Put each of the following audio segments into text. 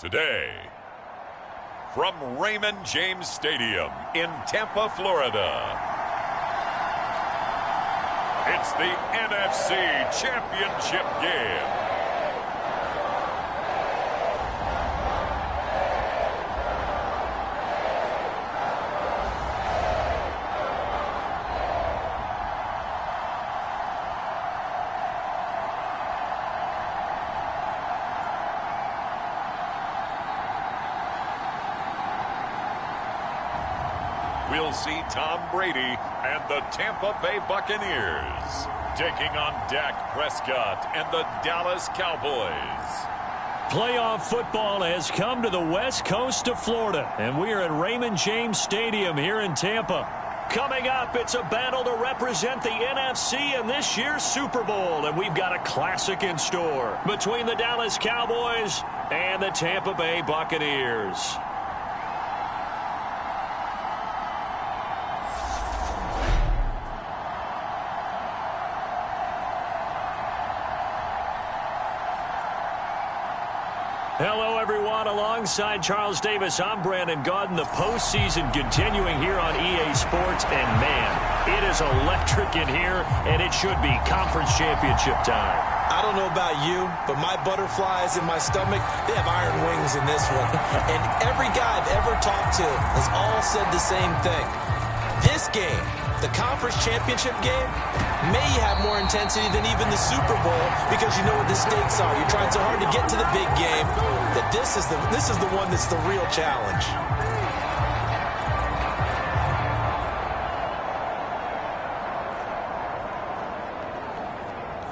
Today, from Raymond James Stadium in Tampa, Florida, it's the NFC Championship game. We'll see Tom Brady and the Tampa Bay Buccaneers taking on Dak Prescott and the Dallas Cowboys. Playoff football has come to the west coast of Florida, and we are at Raymond James Stadium here in Tampa. Coming up, it's a battle to represent the NFC in this year's Super Bowl, and we've got a classic in store between the Dallas Cowboys and the Tampa Bay Buccaneers. Hello, everyone. Alongside Charles Davis, I'm Brandon Gaudin. The postseason continuing here on EA Sports. And, man, it is electric in here, and it should be conference championship time. I don't know about you, but my butterflies in my stomach, they have iron wings in this one. And every guy I've ever talked to has all said the same thing. This game, the conference championship game, may have more intensity than even the Super Bowl because you know what the stakes are. You're trying so hard to get to the big game that this is the one that's the real challenge.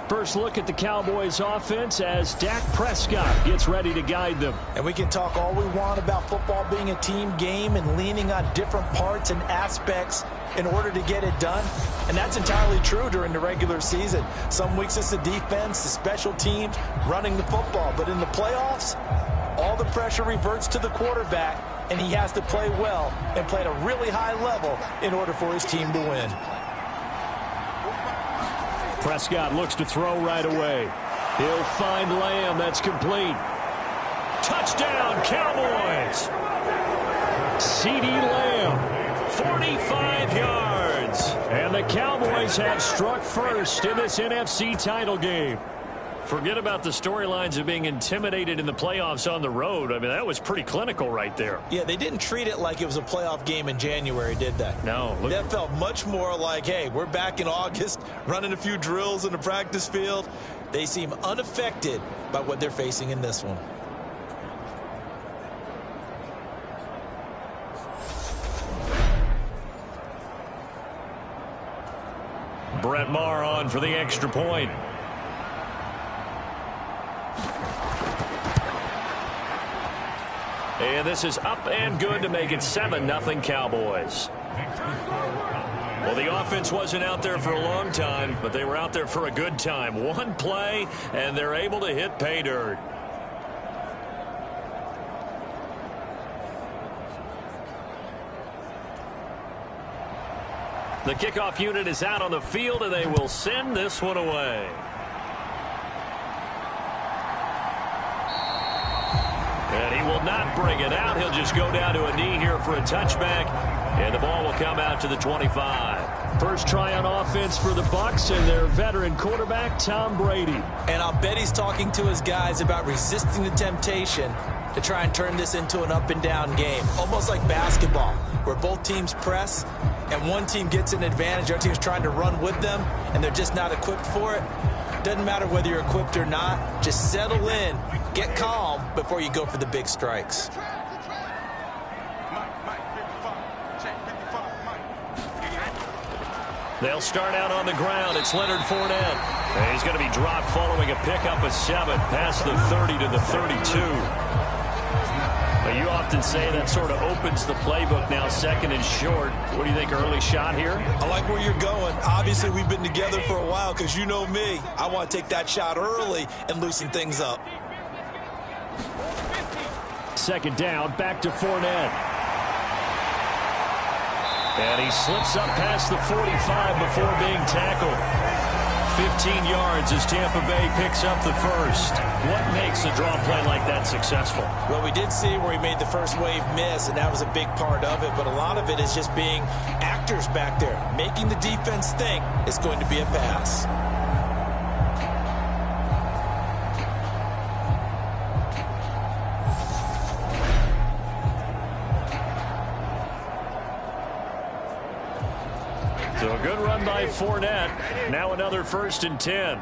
First look at the Cowboys offense as Dak Prescott gets ready to guide them. And we can talk all we want about football being a team game and leaning on different parts and aspects in order to get it done. And that's entirely true during the regular season. Some weeks it's the defense, the special teams, running the football. But in the playoffs, all the pressure reverts to the quarterback, and he has to play well and play at a really high level in order for his team to win. Prescott looks to throw right away. He'll find Lamb. That's complete. Touchdown, Cowboys! CeeDee Lamb, 45 yards. And the Cowboys have struck first in this NFC title game. Forget about the storylines of being intimidated in the playoffs on the road. I mean, that was pretty clinical right there. Yeah, they didn't treat it like it was a playoff game in January, did they? No. That felt much more like, hey, we're back in August, running a few drills in the practice field. They seem unaffected by what they're facing in this one. Brett Maher on for the extra point. And this is up and good to make it 7-0 Cowboys. Well, the offense wasn't out there for a long time, but they were out there for a good time. One play, and they're able to hit pay dirt. The kickoff unit is out on the field, and they will send this one away. And he will not bring it out. He'll just go down to a knee here for a touchback. And the ball will come out to the 25. First try on offense for the Bucs and their veteran quarterback, Tom Brady. And I'll bet he's talking to his guys about resisting the temptation to try and turn this into an up-and-down game. Almost like basketball, where both teams press, and one team gets an advantage. The other team's trying to run with them, and they're just not equipped for it. Doesn't matter whether you're equipped or not. Just settle in, get calm before you go for the big strikes. They'll start out on the ground. It's Leonard Fournette. And he's going to be dropped following a pickup of 7 past the 30 to the 32. But you often say that sort of opens the playbook now, second and short. What do you think, early shot here? I like where you're going. Obviously, we've been together for a while because you know me. I want to take that shot early and loosen things up. Second down, back to Fournette. And he slips up past the 45 before being tackled. 15 yards as Tampa Bay picks up the first. What makes a draw play like that successful? Well, we did see where he made the first wave miss, and that was a big part of it. But a lot of it is just being actors back there, making the defense think it's going to be a pass. So a good run by Fournette. Now another 1st and 10.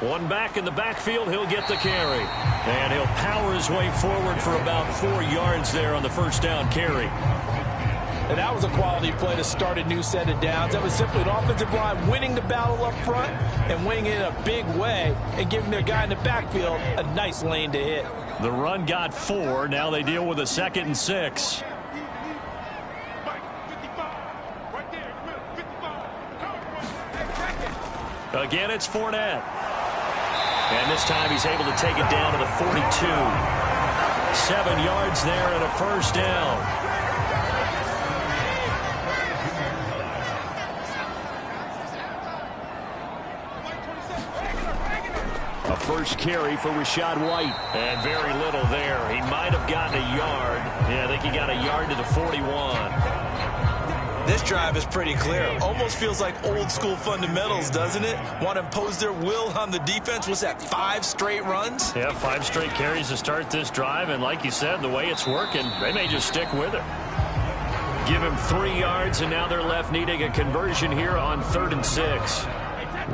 One back in the backfield. He'll get the carry. And he'll power his way forward for about 4 yards there on the first down carry. And that was a quality play to start a new set of downs. That was simply an offensive line winning the battle up front and winning it in a big way and giving their guy in the backfield a nice lane to hit. The run got 4. Now they deal with a 2nd and 6. Again, it's Fournette. And this time he's able to take it down to the 42. 7 yards there and a first down. A first carry for Rachaad White. And very little there. He might have gotten a yard. Yeah, I think he got a yard to the 41. This drive is pretty clear. Almost feels like old school fundamentals, doesn't it? Want to impose their will on the defense. Was that 5 straight runs? Yeah, 5 straight carries to start this drive. And like you said, the way it's working, they may just stick with it. Give him 3 yards, and now they're left needing a conversion here on 3rd and 6.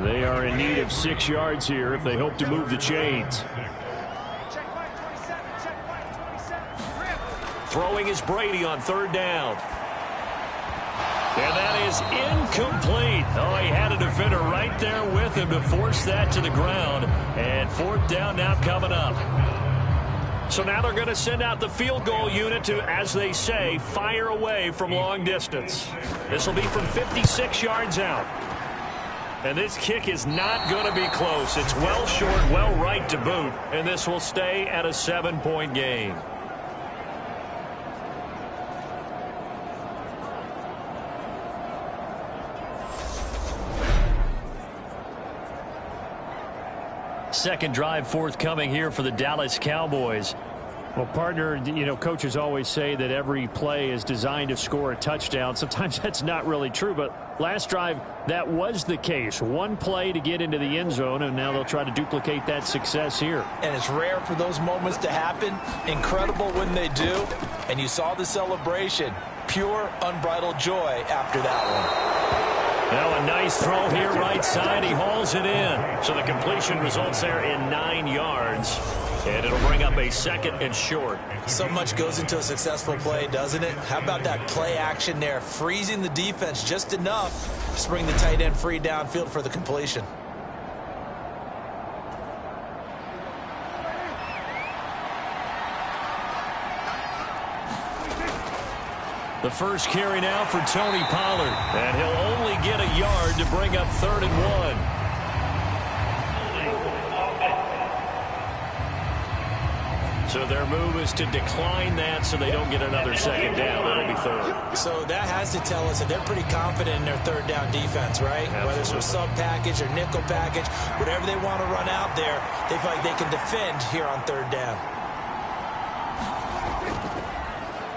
They are in need of 6 yards here if they hope to move the chains. Throwing is Brady on 3rd down. And that is incomplete. Oh, he had a defender right there with him to force that to the ground. And 4th down now coming up. So now they're going to send out the field goal unit to, as they say, fire away from long distance. This will be from 56 yards out. And this kick is not going to be close. It's well short, well right to boot. And this will stay at a 7-point game. Second drive forthcoming here for the Dallas Cowboys. Well, partner, you know, coaches always say that every play is designed to score a touchdown. Sometimes that's not really true, but last drive, that was the case. One play to get into the end zone, and now they'll try to duplicate that success here. And it's rare for those moments to happen. Incredible when they do. And you saw the celebration. Pure, unbridled joy after that one. Now a nice throw here right side. He hauls it in. So the completion results there in 9 yards. And it'll bring up a 2nd and short. So much goes into a successful play, doesn't it? How about that play action there? Freezing the defense just enough to bring the tight end free downfield for the completion. The first carry now for Tony Pollard. And he'll only get a yard to bring up 3rd and 1. So their move is to decline that so they don't get another 2nd down. That'll be 3rd. So that has to tell us that they're pretty confident in their 3rd down defense, right? Absolutely. Whether it's a sub package or nickel package, whatever they want to run out there, they feel like they can defend here on 3rd down.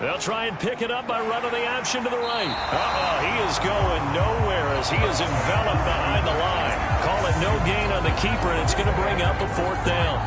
They'll try and pick it up by running the option to the right. He is going nowhere as he is enveloped behind the line. Call it no gain on the keeper, and it's going to bring up a 4th down.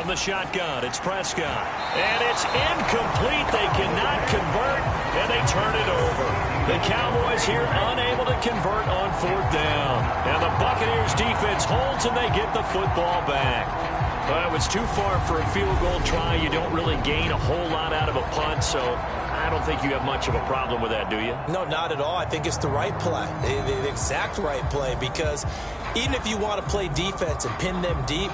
The shotgun, it's Prescott, and it's incomplete. They cannot convert, and they turn it over. The Cowboys here unable to convert on 4th down. And the Buccaneers defense holds and they get the football back. Well, it was too far for a field goal try. You don't really gain a whole lot out of a punt, so I don't think you have much of a problem with that, do you? No, not at all. I think it's the right play, the exact right play, because even if you want to play defense and pin them deep,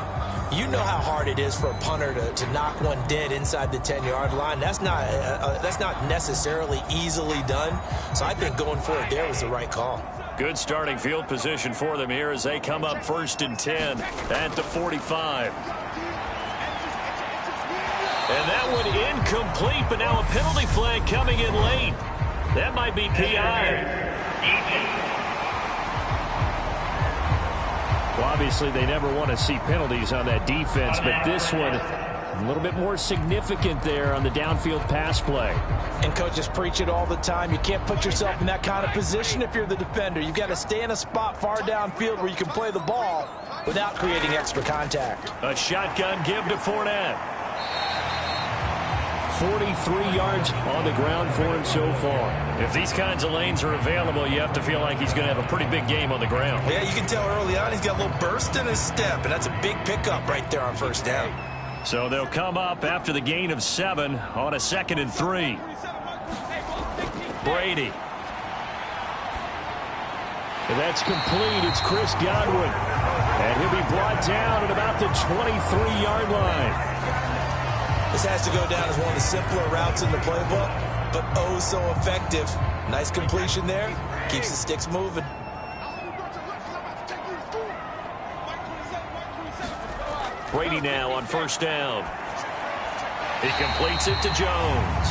you know how hard it is for a punter to knock one dead inside the 10-yard line. That's not necessarily easily done. So I think going for it there was the right call. Good starting field position for them here as they come up 1st and 10 at the 45. And that one incomplete, but now a penalty flag coming in late. That might be PI. Well, obviously, they never want to see penalties on that defense, but this one a little bit more significant there on the downfield pass play. And coaches preach it all the time. You can't put yourself in that kind of position if you're the defender. You've got to stay in a spot far downfield where you can play the ball without creating extra contact. A shotgun give to Fournette. 43 yards on the ground for him so far. If these kinds of lanes are available, you have to feel like he's going to have a pretty big game on the ground. Yeah, you can tell early on he's got a little burst in his step, and that's a big pickup right there on 1st down. So they'll come up after the gain of 7 on a 2nd and 3. Brady. And that's complete. It's Chris Godwin. And he'll be brought down at about the 23-yard line. This has to go down as one of the simpler routes in the playbook, but oh so effective. Nice completion there. Keeps the sticks moving. Brady now on 1st down. He completes it to Jones.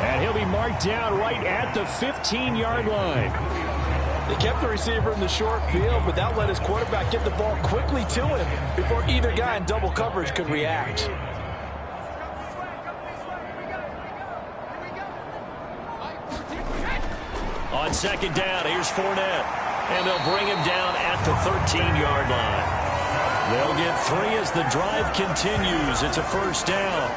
And he'll be marked down right at the 15-yard line. They kept the receiver in the short field, but that let his quarterback get the ball quickly to him before either guy in double coverage could react. On 2nd down, here's Fournette. And they'll bring him down at the 13-yard line. They'll get 3 as the drive continues. It's a 1st down.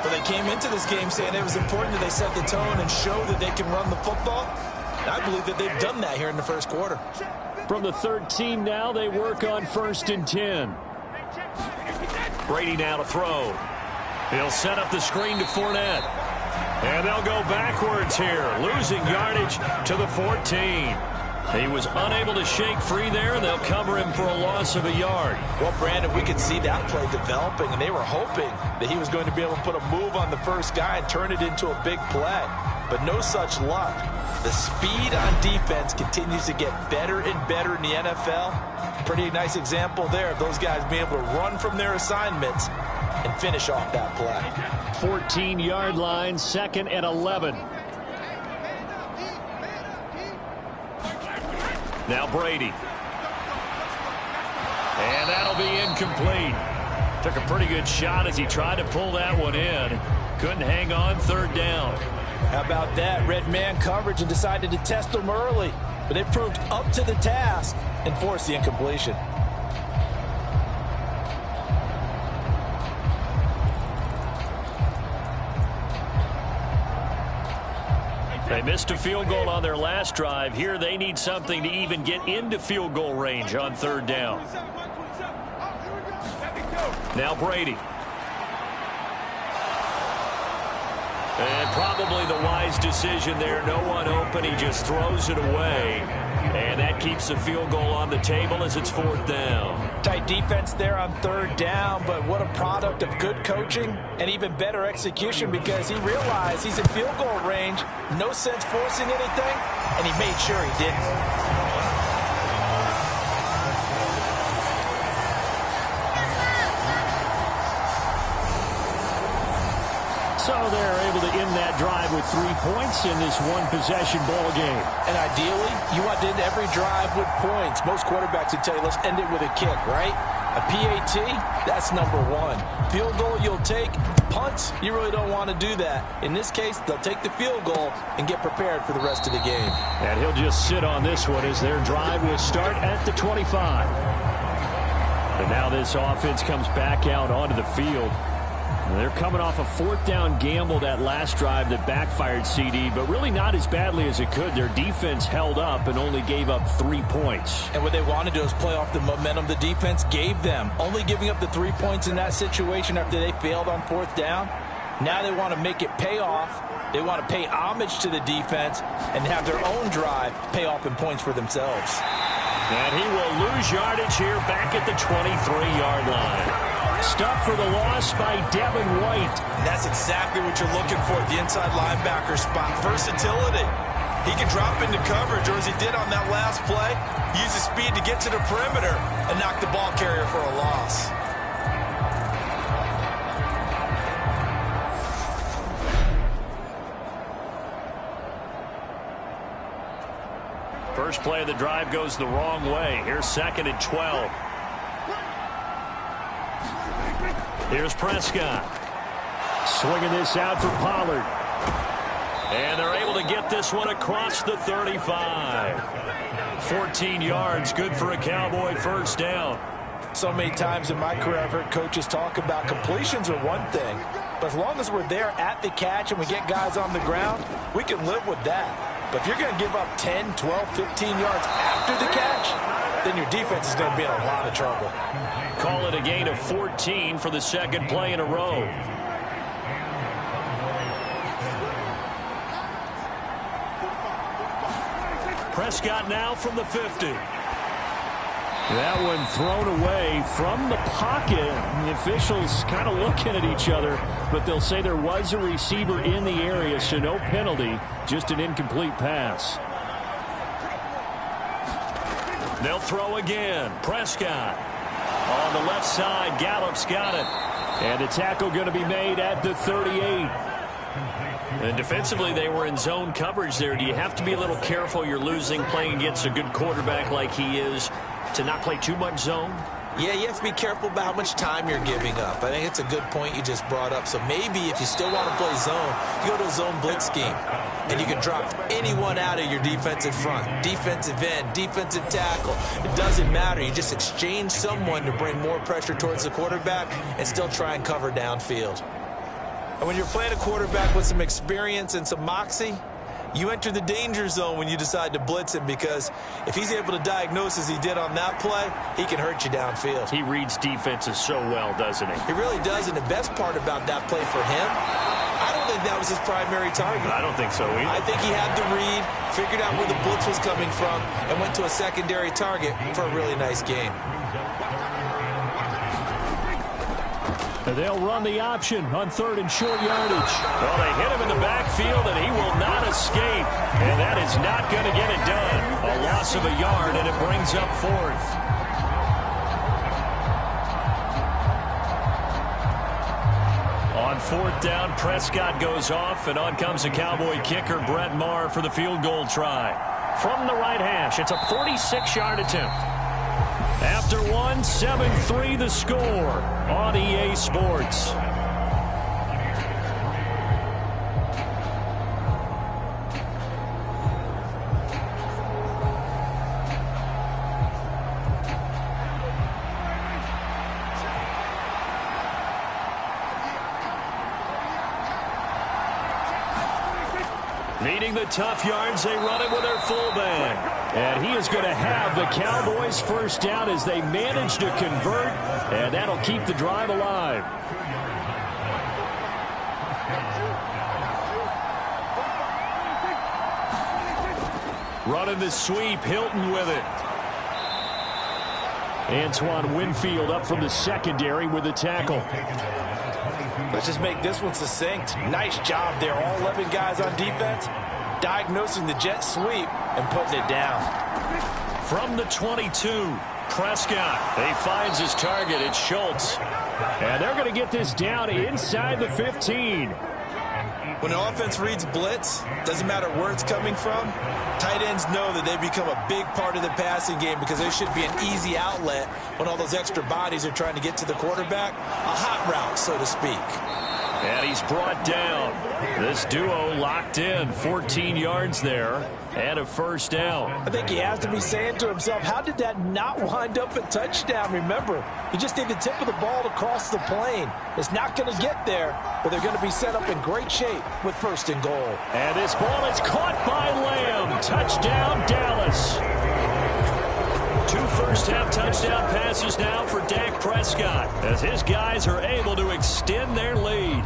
Well, they came into this game saying it was important that they set the tone and show that they can run the football. And I believe that they've done that here in the 1st quarter. From the 13 now, they work on 1st and 10. Brady now to throw. He'll set up the screen to Fournette. And they'll go backwards here, losing yardage to the 14. He was unable to shake free there, and they'll cover him for a loss of a yard. Well, Brandon, we could see that play developing, and they were hoping that he was going to be able to put a move on the first guy and turn it into a big play. But no such luck. The speed on defense continues to get better and better in the NFL. Pretty nice example there of those guys being able to run from their assignments and finish off that play. 14-yard line, 2nd and 11. Now Brady. And that'll be incomplete. Took a pretty good shot as he tried to pull that one in. Couldn't hang on 3rd down. How about that? Red man coverage and decided to test them early. But they proved up to the task and forced the incompletion. They missed a field goal on their last drive. Here they need something to even get into field goal range on 3rd down. Now Brady. And probably the wise decision there. No one open. He just throws it away. And that keeps the field goal on the table as it's 4th down. Tight defense there on 3rd down, but what a product of good coaching and even better execution, because he realized he's in field goal range. No sense forcing anything, and he made sure he didn't. So they're able to end that drive with 3 points in this one-possession ball game. And ideally, you want to end every drive with points. Most quarterbacks would tell you, let's end it with a kick, right? A PAT, that's number 1. Field goal you'll take. Punts, you really don't want to do that. In this case, they'll take the field goal and get prepared for the rest of the game. And he'll just sit on this one as their drive will start at the 25. And now this offense comes back out onto the field. They're coming off a fourth down gamble that last drive that backfired, CD, but really not as badly as it could. Their defense held up and only gave up 3 points. And what they wanted to do is play off the momentum the defense gave them. Only giving up the 3 points in that situation after they failed on fourth down. Now they want to make it pay off. They want to pay homage to the defense and have their own drive pay off in points for themselves. And he will lose yardage here back at the 23-yard line. Stop for the loss by Devin White. And that's exactly what you're looking for at the inside linebacker spot. Versatility. He can drop into coverage, or as he did on that last play, use his speed to get to the perimeter and knock the ball carrier for a loss. First play of the drive goes the wrong way. Here's 2nd and 12. Here's Prescott. Swinging this out for Pollard. And they're able to get this one across the 35. 14 yards, good for a Cowboy first down. So many times in my career I've heard coaches talk about completions are one thing, but as long as we're there at the catch and we get guys on the ground, we can live with that. But if you're going to give up 10, 12, 15 yards after the catch, then your defense is going to be in a lot of trouble. Call it a gain of 14 for the second play in a row. Prescott now from the 50. That one thrown away from the pocket. The officials kind of looking at each other, but they'll say there was a receiver in the area, so no penalty, just an incomplete pass. They'll throw again. Prescott on the left side. Gallup's got it. And the tackle going to be made at the 38. And defensively, they were in zone coverage there. Do you have to be a little careful? You're losing playing against a good quarterback like he is to not play too much zone? Yeah, you have to be careful about how much time you're giving up. I think it's a good point you just brought up. So maybe if you still want to play zone, you go to a zone blitz scheme. And you can drop anyone out of your defensive front. Defensive end, defensive tackle. It doesn't matter. You just exchange someone to bring more pressure towards the quarterback and still try and cover downfield. And when you're playing a quarterback with some experience and some moxie, you enter the danger zone when you decide to blitz him, because if he's able to diagnose as he did on that play, he can hurt you downfield. He reads defenses so well, doesn't he? He really does, and the best part about that play for him, I don't think that was his primary target. I don't think so either. I think he had the read, figured out where the blitz was coming from, and went to a secondary target for a really nice game. They'll run the option on 3rd and short yardage. Well, they hit him in the backfield, and he will not escape. And that is not going to get it done. A loss of a yard, and it brings up 4th. On 4th down, Prescott goes off, and on comes the Cowboy kicker, Brett Maher, for the field goal try. From the right hash, it's a 46-yard attempt. After one, 7-3 the score on EA Sports. Needing the tough yards, they run it with their fullback. And he is going to have the Cowboys first down as they manage to convert, and that'll keep the drive alive. Running the sweep, Hilton with it. Antoine Winfield up from the secondary with the tackle. Let's just make this one succinct. Nice job there. All 11 guys on defense, diagnosing the jet sweep and putting it down. From the 22, Prescott. He finds his target. It's Schultz. And they're going to get this down inside the 15. When the offense reads blitz, doesn't matter where it's coming from, tight ends know that they become a big part of the passing game because there should be an easy outlet when all those extra bodies are trying to get to the quarterback. A hot route, so to speak. And he's brought down. This duo locked in. 14 yards there and a first down. I think he has to be saying to himself, how did that not wind up a touchdown? Remember, you just need the tip of the ball to cross the plane. It's not going to get there, but they're going to be set up in great shape with first and goal. And this ball is caught by Lamb. Touchdown, Dallas. 2 first-half touchdown passes now for Dak Prescott as his guys are able to extend their lead.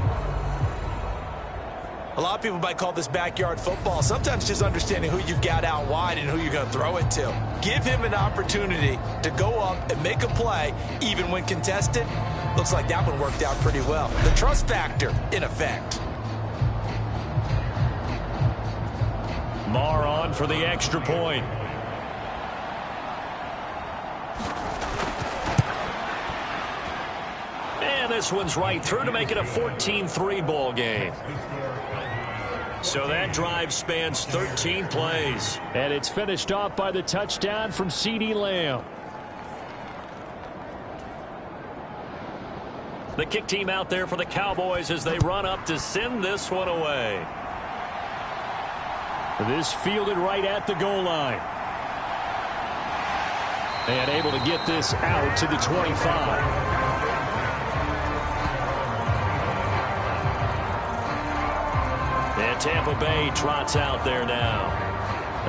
A lot of people might call this backyard football. Sometimes just understanding who you've got out wide and who you're going to throw it to. Give him an opportunity to go up and make a play, even when contested. Looks like that one worked out pretty well. The trust factor in effect. Marr on for the extra point. And this one's right through to make it a 14-3 ball game. So that drive spans 13 plays. And it's finished off by the touchdown from CeeDee Lamb. The kick team out there for the Cowboys as they run up to send this one away. This fielded right at the goal line. And able to get this out to the 25. And Tampa Bay trots out there now.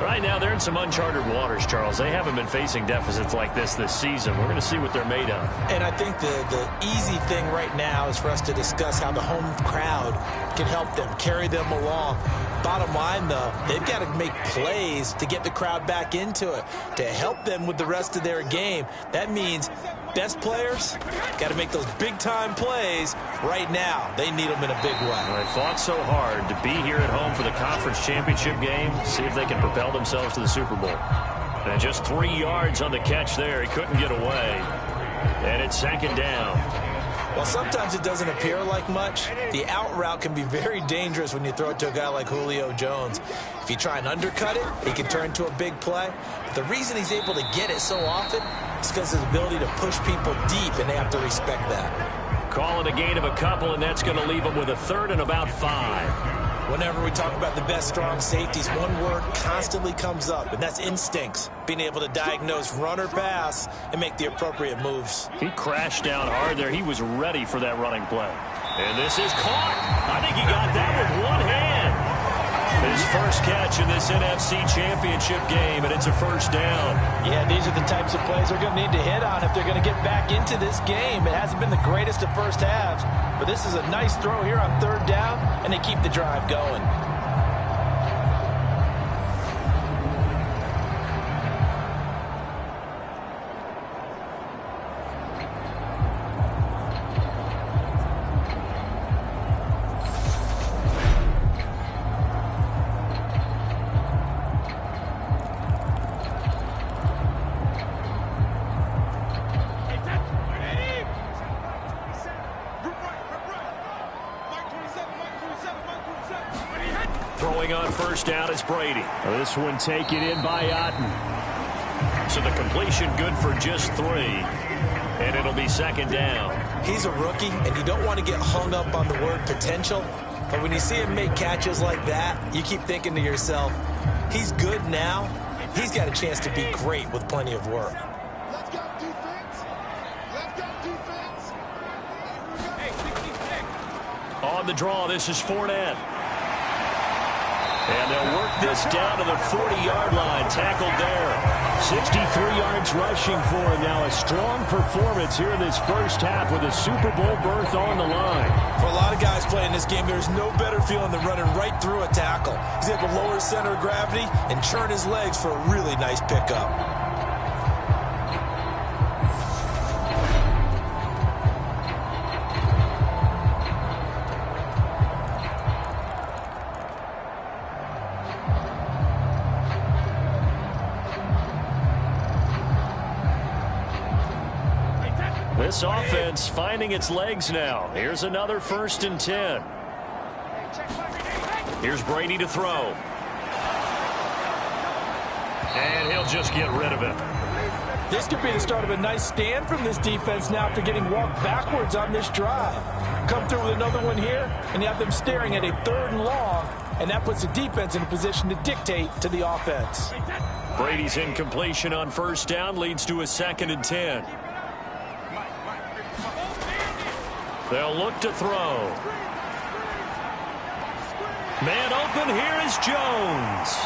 Right now, they're in some uncharted waters, Charles. They haven't been facing deficits like this season. We're going to see what they're made of. And I think the easy thing right now is for us to discuss how the home crowd can help them, carry them along. Bottom line, though, they've got to make plays to get the crowd back into it, to help them with the rest of their game. That means best players got to make those big-time plays right now. They need them in a big way. Well, they fought so hard to be here at home for the conference championship game. See if they can propel themselves to the Super Bowl. And just 3 yards on the catch there. He couldn't get away. And it's second down. Well, sometimes it doesn't appear like much. The out route can be very dangerous when you throw it to a guy like Julio Jones. If you try and undercut it, he can turn to a big play. But the reason he's able to get it so often is because of his ability to push people deep, and they have to respect that. Call it a gain of a couple, and that's going to leave him with a third and about 5. Whenever we talk about the best strong safeties, one word constantly comes up, and that's instincts. Being able to diagnose run or pass and make the appropriate moves. He crashed down hard there. He was ready for that running play. And this is caught. I think he got that with one hand. His first catch in this NFC Championship game, and it's a first down. Yeah, these are the types of plays they're going to need to hit on if they're going to get back into this game. It hasn't been the greatest of first halves, but this is a nice throw here on third down, and they keep the drive going. Throwing on first down is Brady. This one taken in by Otten. So the completion good for just 3. And it'll be second down. He's a rookie, and you don't want to get hung up on the word potential. But when you see him make catches like that, you keep thinking to yourself, he's good now. He's got a chance to be great with plenty of work. Let's go defense. Let's go defense. On the draw, this is Fournette. And they'll work this down to the 40-yard line. Tackled there. 63 yards rushing for him now. A strong performance here in this first half with a Super Bowl berth on the line. For a lot of guys playing this game, there's no better feeling than running right through a tackle. He's able to lower his center of gravity and churn his legs for a really nice pickup. This offense finding its legs now. Here's another 1st and 10. Here's Brady to throw. And he'll just get rid of it. This could be the start of a nice stand from this defense now after getting walked backwards on this drive. Come through with another one here, and you have them staring at a 3rd and long, and that puts the defense in a position to dictate to the offense. Brady's incompletion on 1st down leads to a 2nd and 10. They'll look to throw. Man open, here is Jones.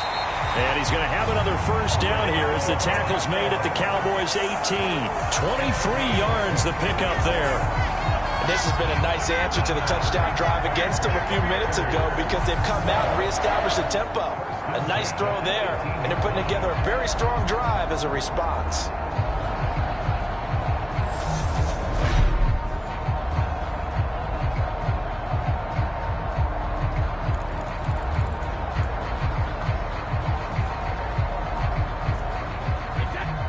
And he's going to have another 1st down here as the tackle's made at the Cowboys' 18. 23 yards the pickup there. And this has been a nice answer to the touchdown drive against them a few minutes ago because they've come out and reestablished the tempo. A nice throw there, and they're putting together a very strong drive as a response.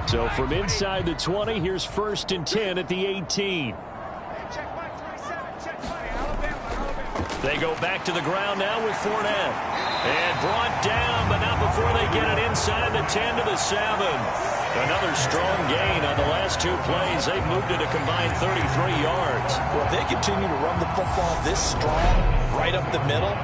So from inside the 20, here's 1st and 10 at the 18. They go back to the ground now with Fournette. And brought down, but not before they get it inside the 10 to the 7. Another strong gain on the last 2 plays. They've moved it a combined 33 yards. Well, if they continue to run the football this strong right up the middle,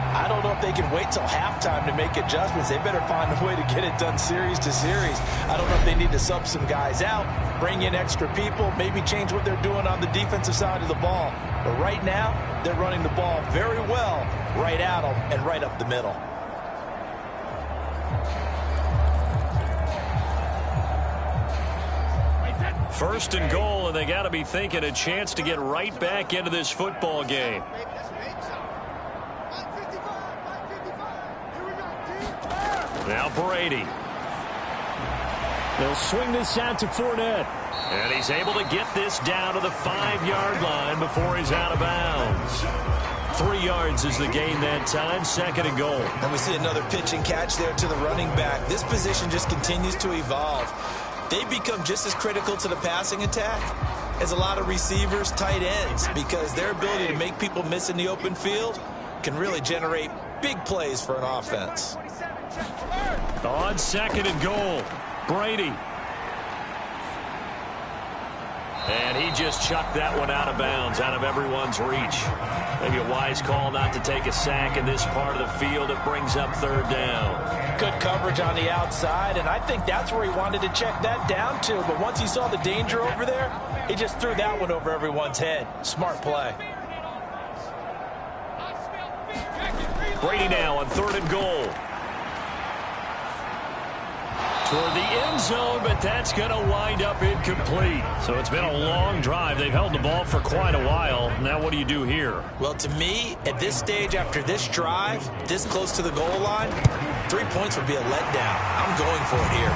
I don't know if they can wait till halftime to make adjustments. They better find a way to get it done series to series. I don't know if they need to sub some guys out, bring in extra people, maybe change what they're doing on the defensive side of the ball. But right now, they're running the ball very well right at them and right up the middle. First and goal, and they got to be thinking a chance to get right back into this football game. Now Brady. They'll swing this out to Fournette. And he's able to get this down to the 5-yard line before he's out of bounds. 3 yards is the gain that time, 2nd and goal. And we see another pitch and catch there to the running back. This position just continues to evolve. They become just as critical to the passing attack as a lot of receivers, tight ends, because their ability to make people miss in the open field can really generate big plays for an offense. On 2nd and goal, Brady. And he just chucked that one out of bounds, out of everyone's reach. Maybe a wise call not to take a sack in this part of the field. It brings up 3rd down. Good coverage on the outside, and I think that's where he wanted to check that down to. But once he saw the danger over there, he just threw that one over everyone's head. Smart play. Brady now on 3rd and goal. Toward the end zone, but that's going to wind up incomplete. So it's been a long drive. They've held the ball for quite a while. Now what do you do here? Well, to me, at this stage, after this drive, this close to the goal line, 3 points would be a letdown. I'm going for it here.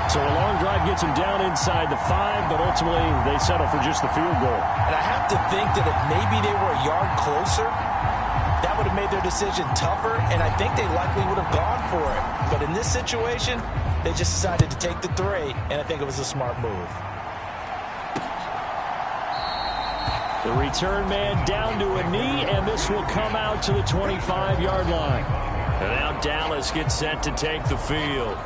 So a long drive gets them down inside the 5, but ultimately they settle for just the field goal. And I have to think that if maybe they were a yard closer, that would have made their decision tougher, and I think they likely would have gone for it. But in this situation, they just decided to take the 3, and I think it was a smart move. The return man down to a knee, and this will come out to the 25-yard line. And now Dallas gets set to take the field.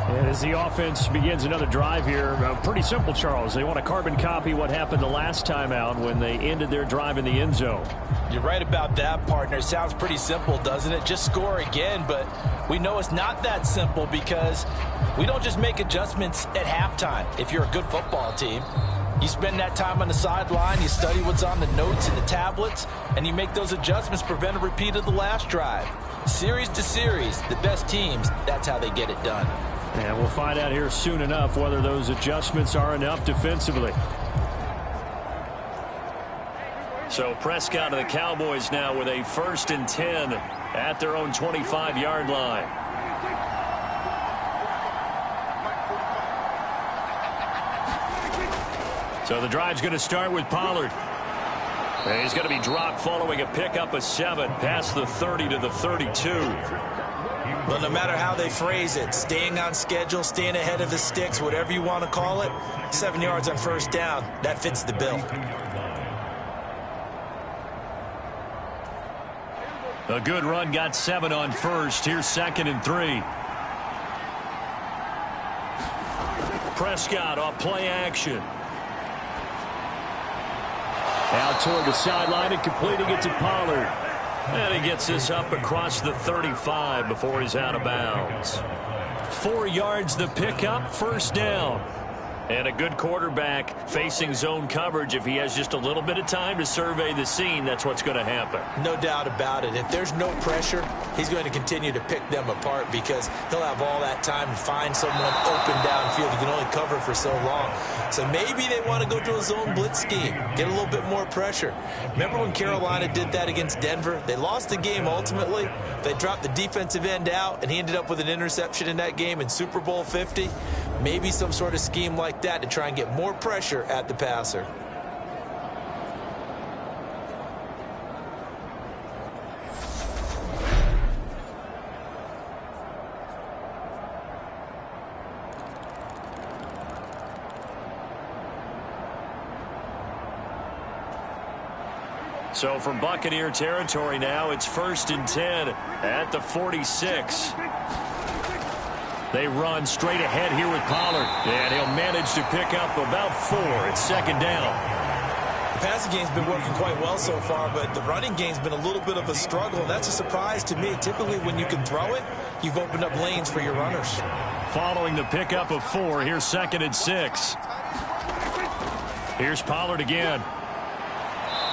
And as the offense begins another drive here, pretty simple, Charles. They want to carbon copy what happened the last time out when they ended their drive in the end zone. You're right about that, partner. Sounds pretty simple, doesn't it? Just score again, but we know it's not that simple because we don't just make adjustments at halftime. If you're a good football team, you spend that time on the sideline, you study what's on the notes and the tablets, and you make those adjustments, prevent a repeat of the last drive. Series to series, the best teams, that's how they get it done. And we'll find out here soon enough whether those adjustments are enough defensively. So Prescott of the Cowboys now with a 1st and 10 at their own 25-yard line. So the drive's going to start with Pollard. And he's going to be dropped following a pickup of 7 past the 30 to the 32. But no matter how they phrase it, staying on schedule, staying ahead of the sticks, whatever you want to call it, 7 yards on 1st down, that fits the bill. A good run, got 7 on first. Here's 2nd and 3. Prescott off play action. Out toward the sideline and completing it to Pollard. And he gets this up across the 35 before he's out of bounds. 4 yards the pickup, first down. And a good quarterback facing zone coverage. If he has just a little bit of time to survey the scene, that's what's going to happen. No doubt about it. If there's no pressure, he's going to continue to pick them apart because he'll have all that time to find someone open downfield. He can only cover for so long. So maybe they want to go to a zone blitz scheme, get a little bit more pressure. Remember when Carolina did that against Denver? They lost the game ultimately. They dropped the defensive end out, and he ended up with an interception in that game in Super Bowl 50. Maybe some sort of scheme like that to try and get more pressure at the passer. So from Buccaneer territory now, it's 1st and 10 at the 46. They run straight ahead here with Pollard. And he'll manage to pick up about 4. It's 2nd down. The passing game's been working quite well so far, but the running game's been a little bit of a struggle. And that's a surprise to me. Typically, when you can throw it, you've opened up lanes for your runners. Following the pickup of 4, here's 2nd and 6. Here's Pollard again.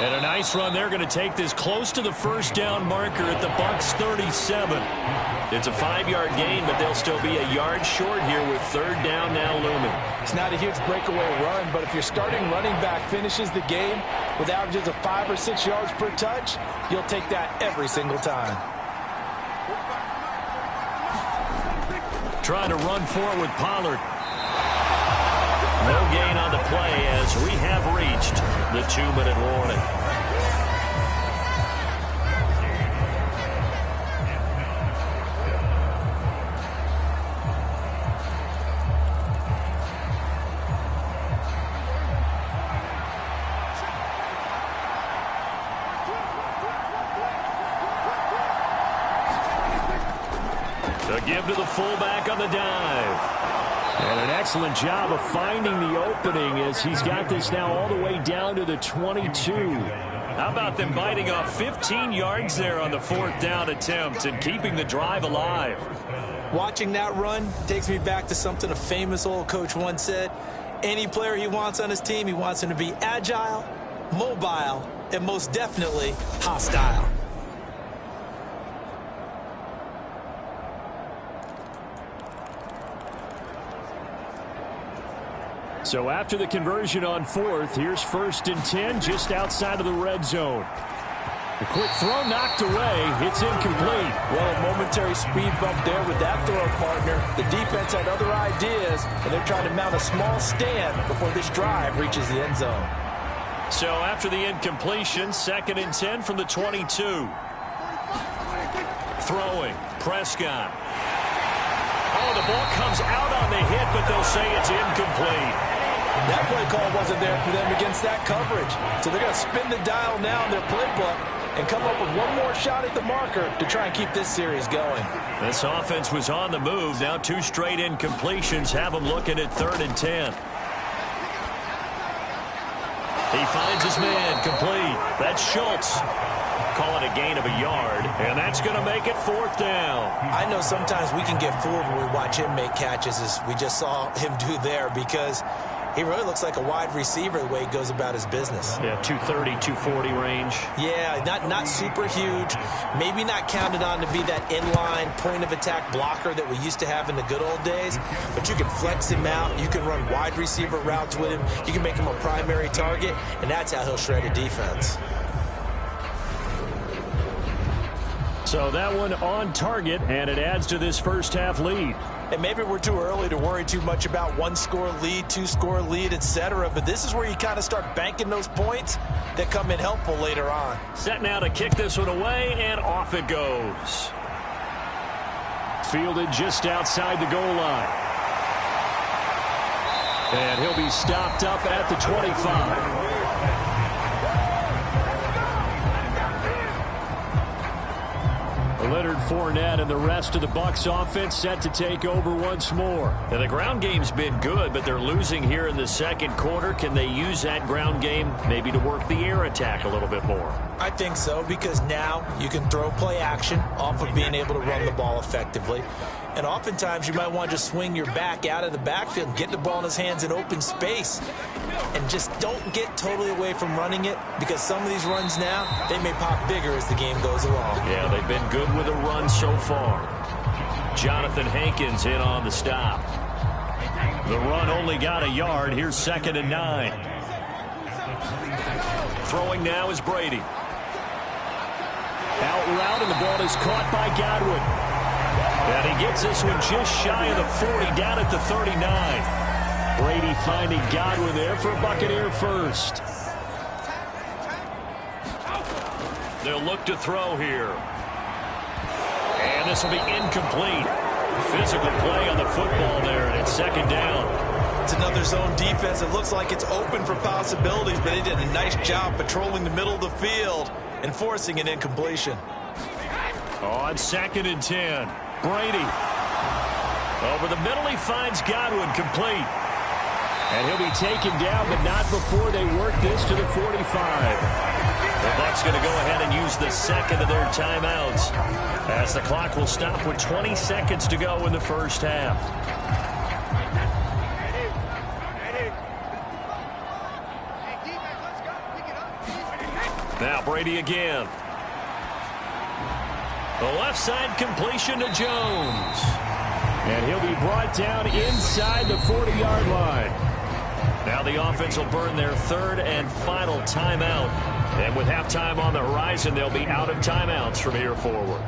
And a nice run. They're going to take this close to the first down marker at the Bucs 37. It's a 5-yard gain, but they'll still be a yard short here with 3rd down now looming. It's not a huge breakaway run, but if your starting running back finishes the game with averages of 5 or 6 yards per touch, you'll take that every single time. Trying to run forward with Pollard. No gain on the play as we have reached the 2-minute warning. To give to the fullback on the dive. And an excellent job of finding the opening as he's got this now all the way down to the 22. How about them biting off 15 yards there on the 4th down attempt and keeping the drive alive? Watching that run takes me back to something a famous old coach once said. Any player he wants on his team, he wants him to be agile, mobile, and most definitely hostile. So after the conversion on 4th, here's 1st and 10 just outside of the red zone. The quick throw knocked away. It's incomplete. Well, a momentary speed bump there with that throw partner. The defense had other ideas, and they're trying to mount a small stand before this drive reaches the end zone. So after the incompletion, 2nd and 10 from the 22. Throwing, Prescott. Oh, the ball comes out on the hit, but they'll say it's incomplete. That play call wasn't there for them against that coverage. So they're going to spin the dial now in their playbook and come up with one more shot at the marker to try and keep this series going. This offense was on the move. Now 2 straight incompletions have them looking at 3rd and 10. He finds his man complete. That's Schultz. Call it a gain of a yard, and that's going to make it 4th down. I know sometimes we can get fooled when we watch him make catches, as we just saw him do there, because he really looks like a wide receiver the way he goes about his business. Yeah, 230, 240 range. Yeah, not super huge. Maybe not counted on to be that inline point-of-attack blocker that we used to have in the good old days. But you can flex him out. You can run wide receiver routes with him. You can make him a primary target, and that's how he'll shred a defense. So that one on target, and it adds to this first half lead. And maybe we're too early to worry too much about 1-score lead, 2-score lead, etc. But this is where you kind of start banking those points that come in helpful later on. Set now to kick this one away, and off it goes. Fielded just outside the goal line. And he'll be stopped up at the 25. Leonard Fournette and the rest of the Bucs offense set to take over once more. And the ground game's been good, but they're losing here in the second quarter. Can they use that ground game maybe to work the air attack a little bit more? I think so, because now you can throw play action off of being able to run the ball effectively. And oftentimes you might want to just swing your back out of the backfield and get the ball in his hands in open space. And just don't get totally away from running it, because some of these runs now, they may pop bigger as the game goes along. Yeah, they've been good with a run so far. Jonathan Hankins in on the stop. The run only got a yard. Here's 2nd and 9. Throwing now is Brady. Out route, and the ball is caught by Godwin. And he gets this one just shy of the 40, down at the 39. Brady finding Godwin there for Buccaneer first. They'll look to throw here. And this will be incomplete. Physical play on the football there, and it's 2nd down. It's another zone defense. It looks like it's open for possibilities, but they did a nice job patrolling the middle of the field and forcing an incompletion. On 2nd and 10, Brady. Over the middle, he finds Godwin, complete. And he'll be taken down, but not before they work this to the 45. The Bucs going to go ahead and use the second of their timeouts, as the clock will stop with 20 seconds to go in the first half. Now Brady again. The left side completion to Jones. And he'll be brought down inside the 40-yard line. Now the offense will burn their 3rd and final timeout. And with halftime on the horizon, they'll be out of timeouts from here forward.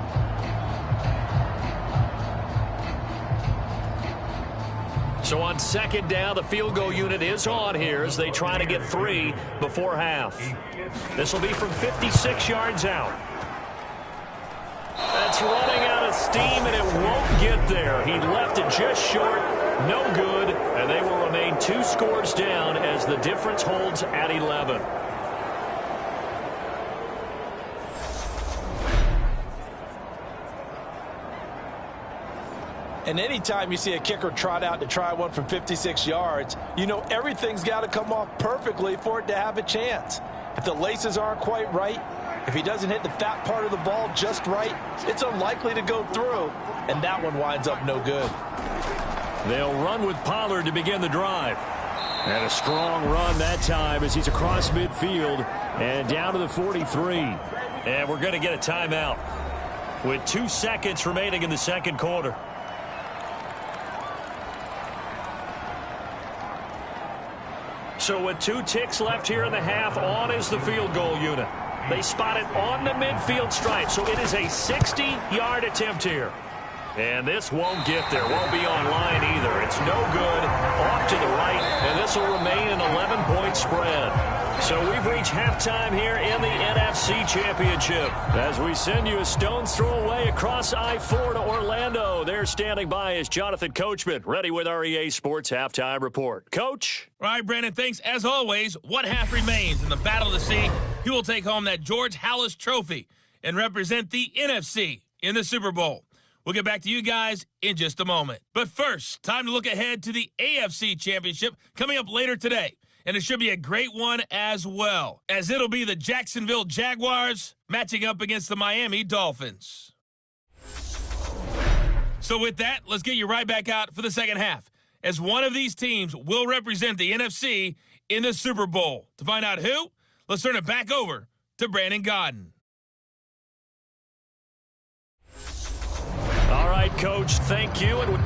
So on 2nd down, the field goal unit is on here as they try to get 3 before half. This will be from 56 yards out. That's running out of steam, and it won't get there. He left it just short. No good, and they will remain 2 scores down as the difference holds at 11. And anytime you see a kicker trot out to try one from 56 yards, you know everything's got to come off perfectly for it to have a chance. If the laces aren't quite right, if he doesn't hit the fat part of the ball just right, it's unlikely to go through, and that one winds up no good. They'll run with Pollard to begin the drive. And a strong run that time as he's across midfield and down to the 43. And we're going to get a timeout with 2 seconds remaining in the second quarter. So with 2 ticks left here in the half, on is the field goal unit. They spot it on the midfield stripe, so it is a 60-yard attempt here. And this won't get there, won't be on line either. It's no good, off to the right, and this will remain an 11-point spread. So we've reached halftime here in the NFC Championship. As we send you a stone's throw away across I-4 to Orlando. There standing by is Jonathan Coachman, ready with our EA Sports Halftime Report. Coach? All right, Brandon, thanks. As always, one half remains in the Battle of the Sea. He will take home that George Halas Trophy and represent the NFC in the Super Bowl. We'll get back to you guys in just a moment. But first, time to look ahead to the AFC Championship coming up later today. And it should be a great one as well, as it'll be the Jacksonville Jaguars matching up against the Miami Dolphins. So with that, let's get you right back out for the second half, as one of these teams will represent the NFC in the Super Bowl. To find out who, let's turn it back over to Brandon Godden. All right, Coach, thank you. And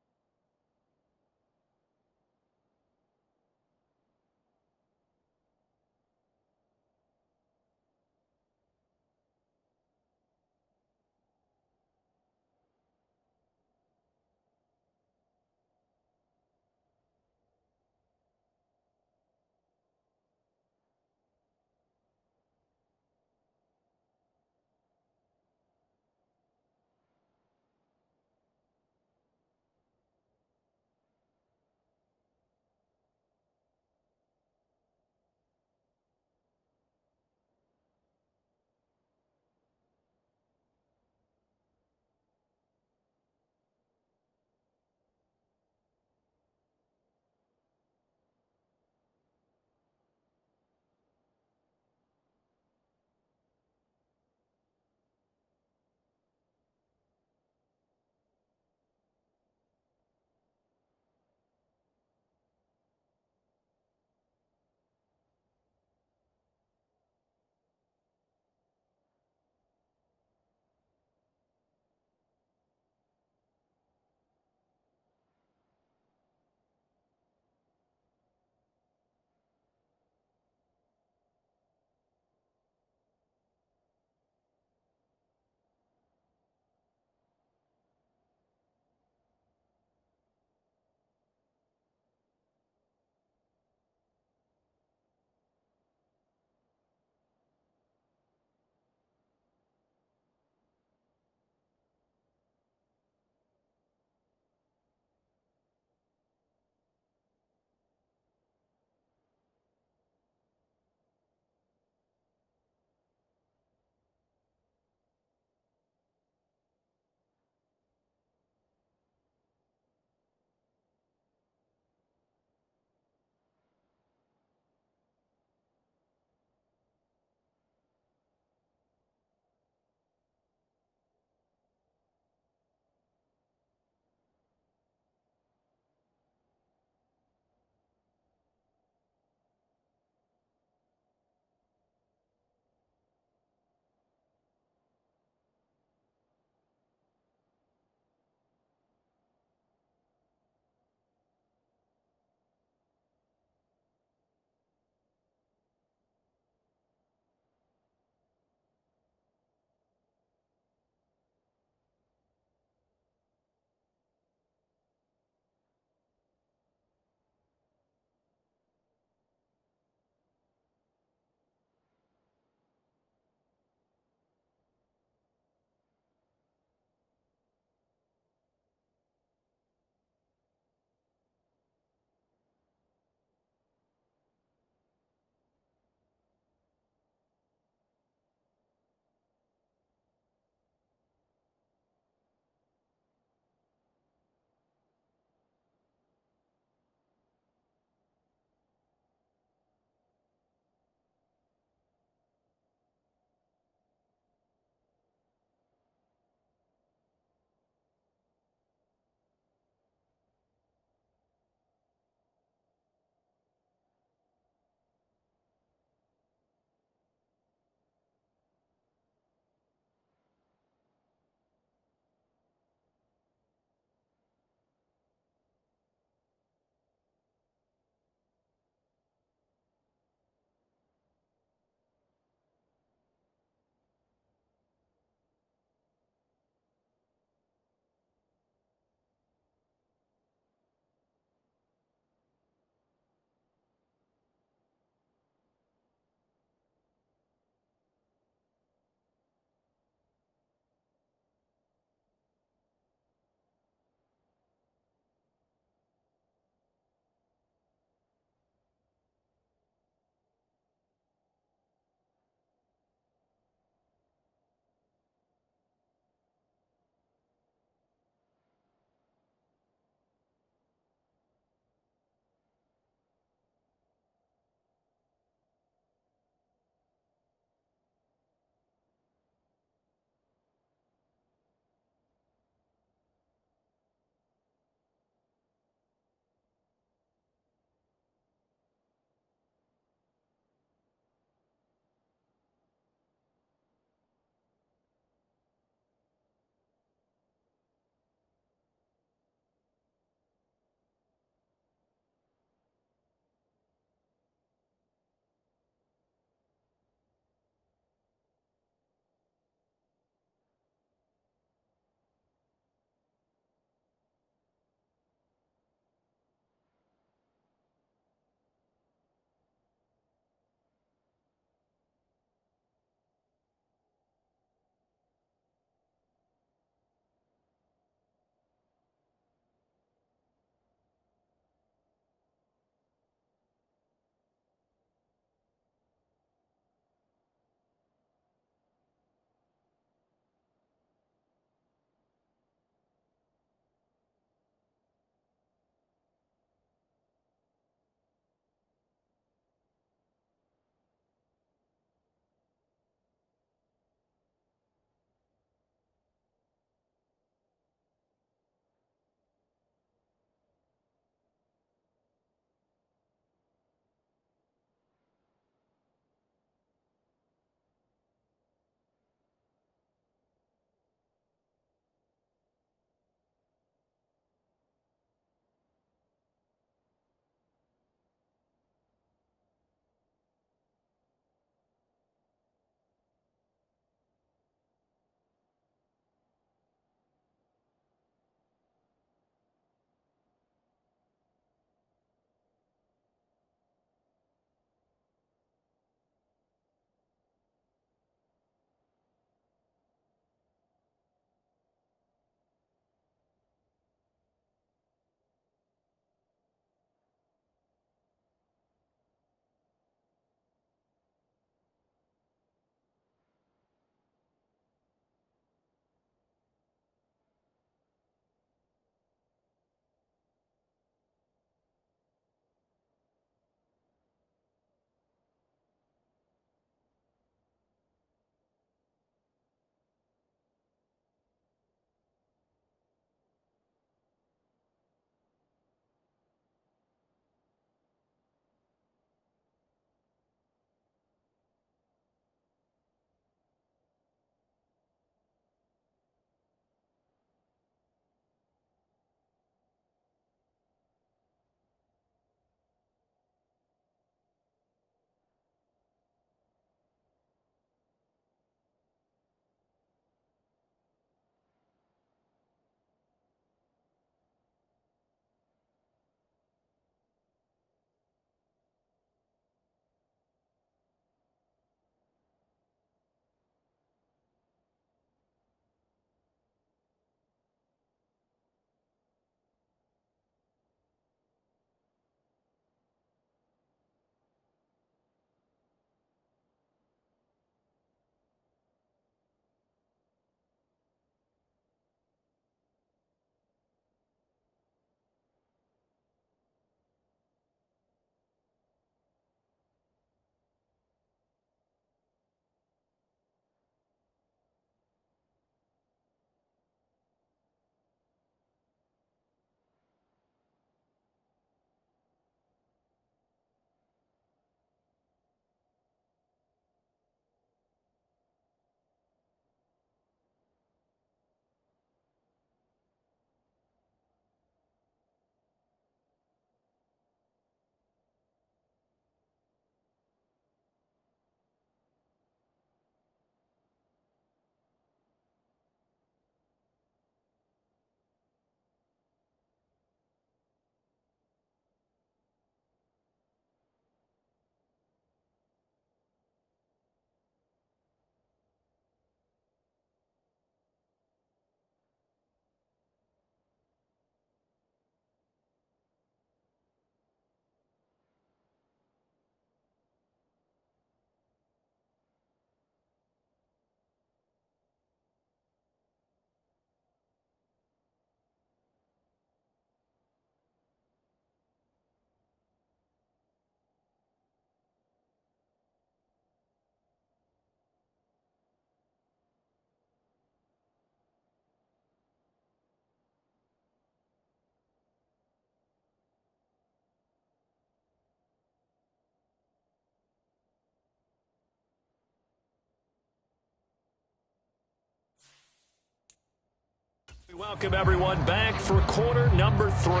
Welcome everyone back for quarter number 3.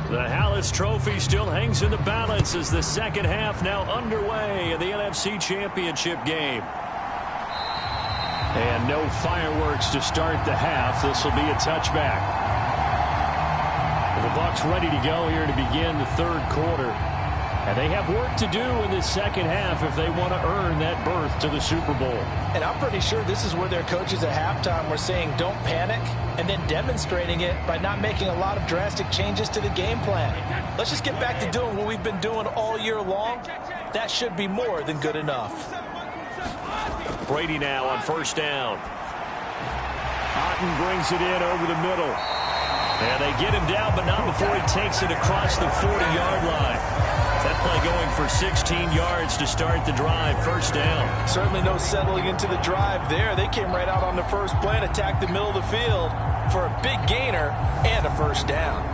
The Hallis Trophy still hangs in the balance as the second half now underway in the NFC Championship game. And no fireworks to start the half. This will be a touchback. The Bucs ready to go here to begin the third quarter. And they have work to do in the second half if they want to earn that berth to the Super Bowl. And I'm pretty sure this is where their coaches at halftime were saying don't panic, and then demonstrating it by not making a lot of drastic changes to the game plan. Let's just get back to doing what we've been doing all year long. That should be more than good enough. Brady now on first down. Otten brings it in over the middle. And they get him down, but not before he takes it across the 40-yard line. That play going for 16 yards to start the drive. First down. Certainly no settling into the drive there. They came right out on the first play and attacked the middle of the field for a big gainer and a first down.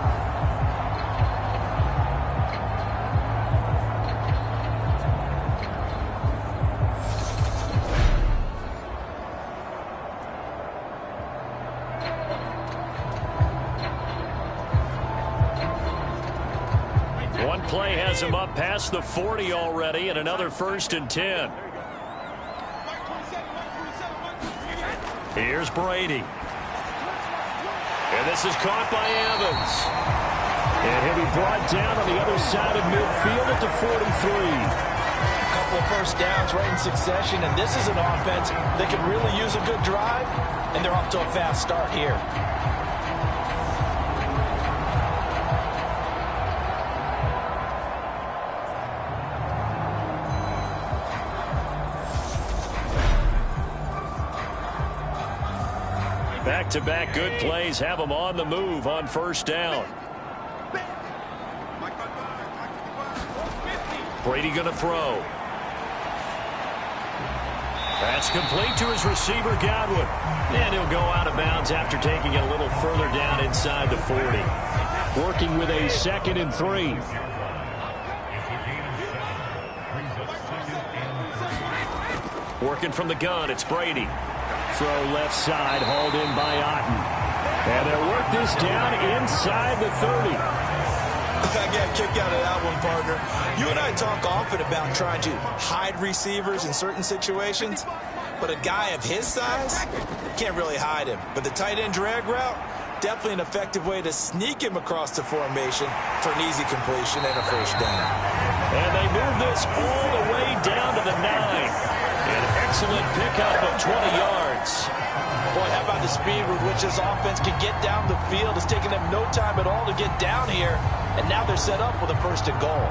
Play has him up past the 40 already, and another 1st and 10. Here's Brady. And this is caught by Evans. And he'll be brought down on the other side of midfield at the 43. A couple of first downs right in succession, and this is an offense that could really use a good drive, and they're off to a fast start here. Back-to-back good plays have them on the move on first down. Brady going to throw. That's complete to his receiver, Godwin. And he'll go out of bounds after taking it a little further down inside the 40. Working with a 2nd and 3. Working from the gun, it's Brady. Throw left side, hauled in by Otten. And they'll work this down inside the 30. I got a kick out of that one, partner. You and I talk often about trying to hide receivers in certain situations, but a guy of his size can't really hide him. But the tight end drag route, definitely an effective way to sneak him across the formation for an easy completion and a first down. And they move this all the way down to the 9. An excellent pickup of 20 yards. Boy, how about the speed with which this offense can get down the field? It's taken them no time at all to get down here, and now they're set up with a 1st and goal.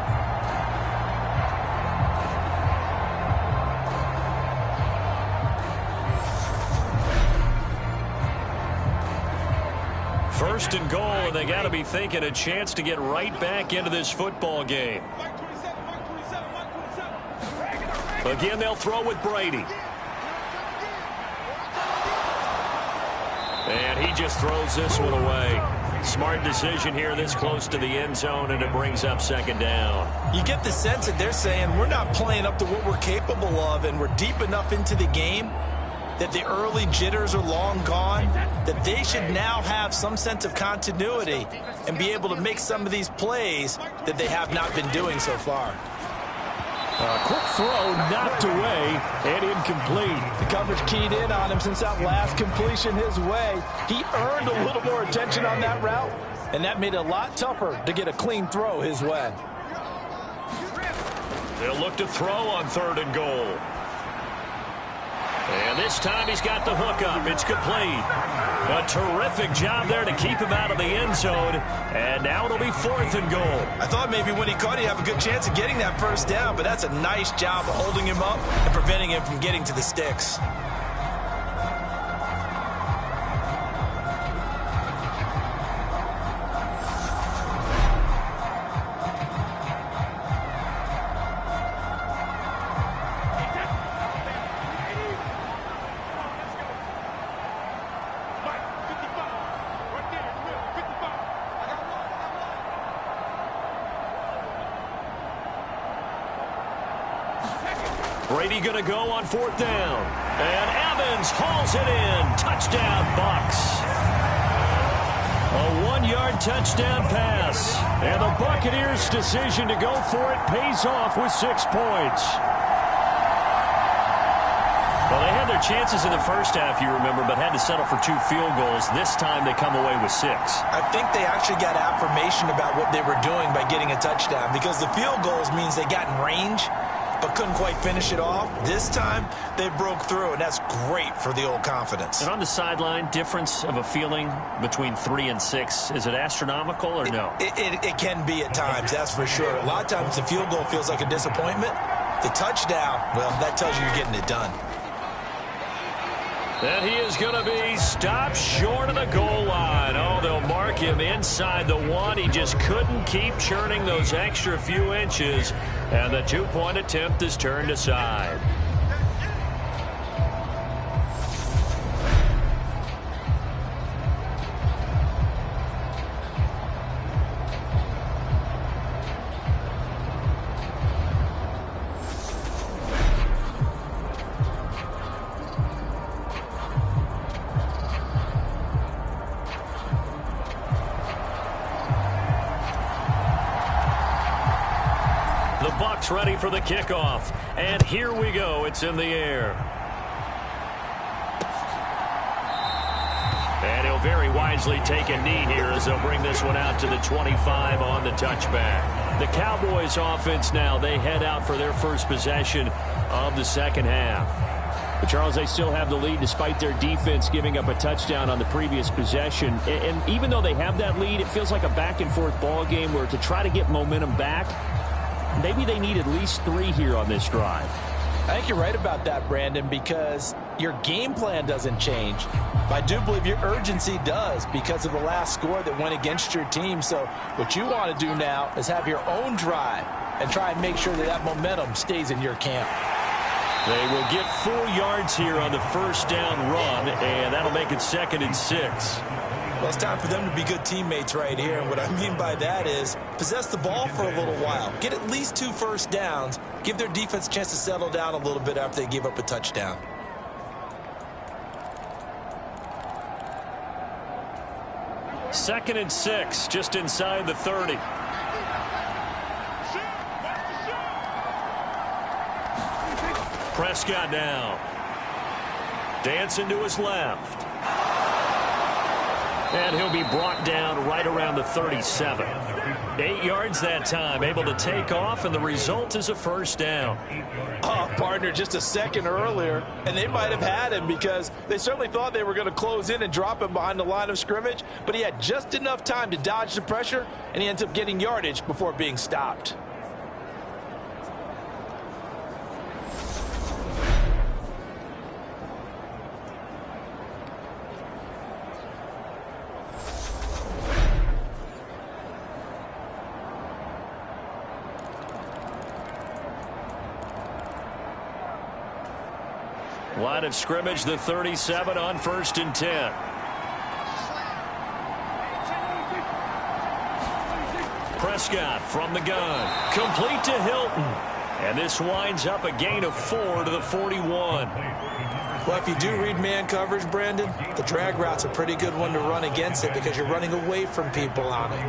First and goal, and they got to be thinking a chance to get right back into this football game. Again, they'll throw with Brady. And he just throws this one away. Smart decision here this close to the end zone, and it brings up 2nd down. You get the sense that they're saying we're not playing up to what we're capable of, and we're deep enough into the game that the early jitters are long gone, that they should now have some sense of continuity and be able to make some of these plays that they have not been doing so far. A quick throw knocked away and incomplete. The coverage keyed in on him since that last completion his way. He earned a little more attention on that route, and that made it a lot tougher to get a clean throw his way. They'll look to throw on 3rd and goal. And this time he's got the hook up. It's complete. A terrific job there to keep him out of the end zone. And now it'll be 4th and goal. I thought maybe when he caught, he'd have a good chance of getting that first down, but that's a nice job of holding him up and preventing him from getting to the sticks. Brady going to go on 4th down. And Evans hauls it in. Touchdown, Bucs. A 1-yard touchdown pass. And the Buccaneers' decision to go for it pays off with 6 points. Well, they had their chances in the first half, you remember, but had to settle for 2 field goals. This time they come away with 6. I think they actually got affirmation about what they were doing by getting a touchdown, because the field goals means they got in range but couldn't quite finish it off. This time they broke through, and that's great for the old confidence. And on the sideline, difference of a feeling between 3 and 6, is it astronomical or no? It can be at times, that's for sure. A lot of times the field goal feels like a disappointment. The touchdown, well, that tells you you're getting it done. And he is going to be stopped short of the goal line. Oh, they'll mark him inside the 1. He just couldn't keep churning those extra few inches. And the 2-point attempt is turned aside. Ready for the kickoff, and here we go. It's in the air, and he'll very wisely take a knee here as they'll bring this one out to the 25 on the touchback. The Cowboys offense now, they head out for their first possession of the second half. But Charles, they still have the lead despite their defense giving up a touchdown on the previous possession. And even though they have that lead, it feels like a back-and-forth ball game where to try to get momentum back, maybe they need at least 3 here on this drive. I think you're right about that, Brandon, because your game plan doesn't change. But I do believe your urgency does because of the last score that went against your team. So what you want to do now is have your own drive and try and make sure that that momentum stays in your camp. They will get 4 yards here on the first down run, and that'll make it 2nd and 6. Well, it's time for them to be good teammates right here. And what I mean by that is possess the ball for a little while. Get at least 2 first downs. Give their defense a chance to settle down a little bit after they give up a touchdown. Second and 6, just inside the 30. Prescott now. Dancing to his left. And he'll be brought down right around the 37. 8 yards that time, able to take off, and the result is a first down. Partner, just a second earlier, and they might have had him because they certainly thought they were going to close in and drop him behind the line of scrimmage, but he had just enough time to dodge the pressure, and he ends up getting yardage before being stopped. Line of scrimmage, the 37 on 1st and 10. Prescott from the gun. Complete to Hilton. And this winds up a gain of 4 to the 41. Well, if you do read man coverage, Brandon, the drag route's a pretty good one to run against it because you're running away from people on it.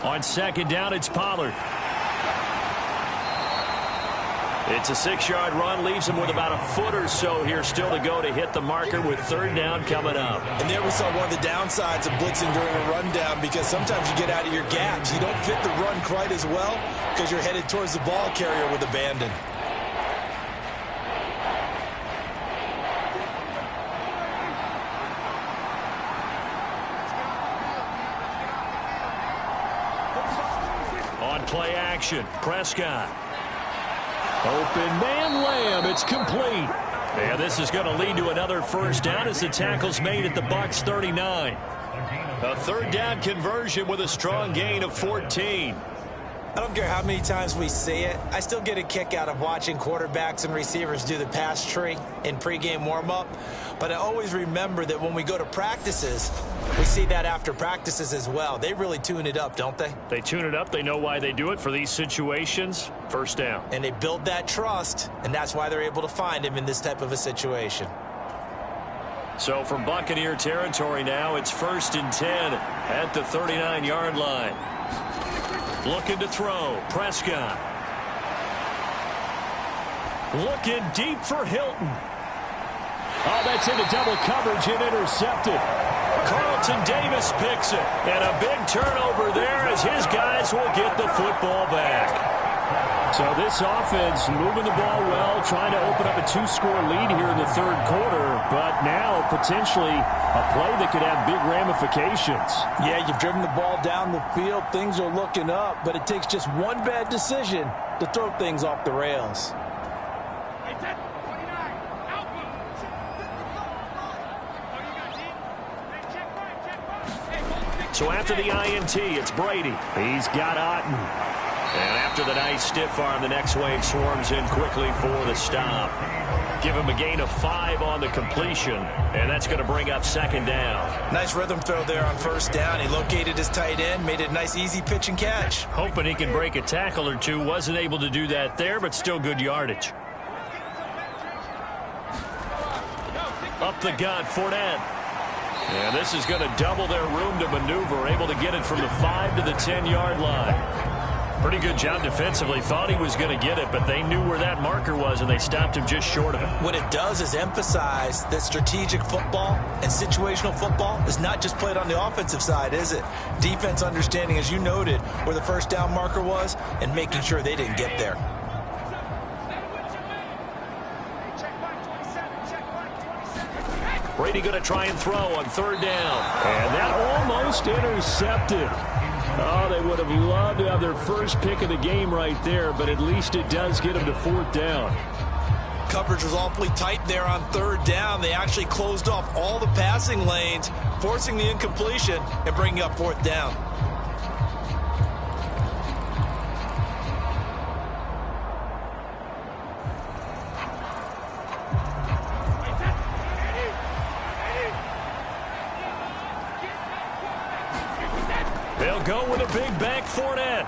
On 2nd down, it's Pollard. It's a 6-yard run, leaves him with about a foot or so here still to go to hit the marker with 3rd down coming up. And there we saw one of the downsides of blitzing during a rundown because sometimes you get out of your gaps. You don't fit the run quite as well because you're headed towards the ball carrier with abandon. Play action. Prescott. Open man Lamb. It's complete. And this is going to lead to another first down as the tackle's made at the Bucs 39. A 3rd down conversion with a strong gain of 14. I don't care how many times we see it. I still get a kick out of watching quarterbacks and receivers do the pass tree in pregame warm-up. But I always remember that when we go to practices, we see that after practices as well. They really tune it up, don't they? They tune it up. They know why they do it for these situations. First down. And they build that trust, and that's why they're able to find him in this type of a situation. So from Buccaneer territory now, it's 1st and 10 at the 39-yard line. Looking to throw. Prescott. Looking deep for Hilton. Oh, that's into double coverage and intercepted. Carlton Davis picks it. And a big turnover there as his guys will get the football back. So this offense moving the ball well, trying to open up a 2-score lead here in the third quarter, but now potentially a play that could have big ramifications. Yeah, you've driven the ball down the field. Things are looking up, but it takes just one bad decision to throw things off the rails. So after the INT, it's Brady. He's got Otten. And after the nice stiff arm, the next wave swarms in quickly for the stop. Give him a gain of 5 on the completion, and that's going to bring up 2nd down. Nice rhythm throw there on 1st down. He located his tight end, made it a nice easy pitch and catch. Hoping he can break a tackle or two. Wasn't able to do that there, but still good yardage. Up the gut, Fournette. And this is going to double their room to maneuver, able to get it from the 5 to the 10-yard line. Pretty good job defensively. Thought he was going to get it, but they knew where that marker was, and they stopped him just short of it. What it does is emphasize that strategic football and situational football is not just played on the offensive side, is it? Defense understanding, as you noted, where the 1st down marker was and making sure they didn't get there. Brady going to try and throw on 3rd down. And that almost intercepted. Oh, they would have loved to have their first pick of the game right there, but at least it does get them to 4th down. Coverage was awfully tight there on 3rd down. They actually closed off all the passing lanes, forcing the incompletion and bringing up 4th down. They'll go with a big back Fournette.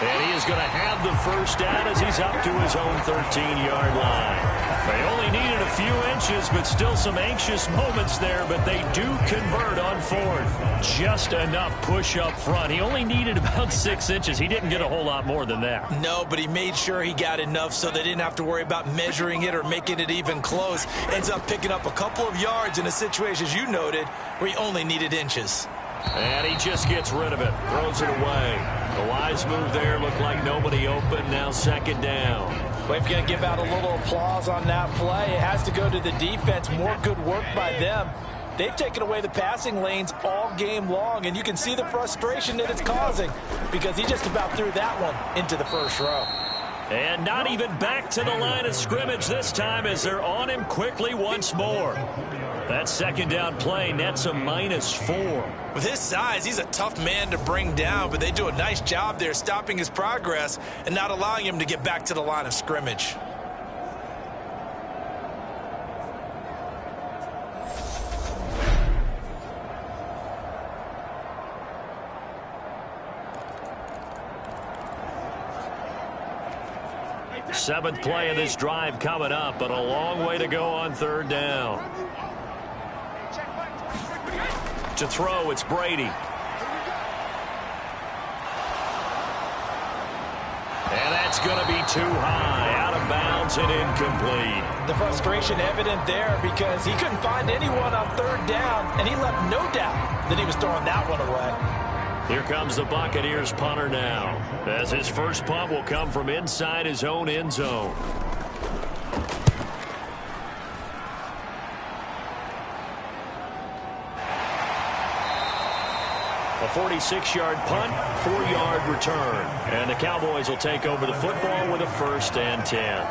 And he is going to have the 1st down as he's up to his own 13-yard line. They only needed a few inches, but still some anxious moments there, but they do convert on 4th. Just enough push up front. He only needed about 6 inches. He didn't get a whole lot more than that. No, but he made sure he got enough so they didn't have to worry about measuring it or making it even close. Ends up picking up a couple of yards in a situation, as you noted, where he only needed inches. And he just gets rid of it. Throws it away. The wise move there. Looked like nobody open. Now 2nd down. Well, if you're going to give out a little applause on that play, it has to go to the defense. More good work by them. They've taken away the passing lanes all game long, and you can see the frustration that it's causing because he just about threw that one into the 1st row. And not even back to the line of scrimmage this time as they're on him quickly once more. That 2nd down play nets a -4. With his size, he's a tough man to bring down, but they do a nice job there stopping his progress and not allowing him to get back to the line of scrimmage. Seventh play of this drive coming up, but a long way to go on 3rd down. To throw, it's Brady. And that's going to be too high, out of bounds and incomplete. The frustration evident there because he couldn't find anyone on 3rd down, and he left no doubt that he was throwing that one away. Here comes the Buccaneers punter now, as his first punt will come from inside his own end zone. A 46-yard punt, 4-yard return. And the Cowboys will take over the football with a 1st and 10.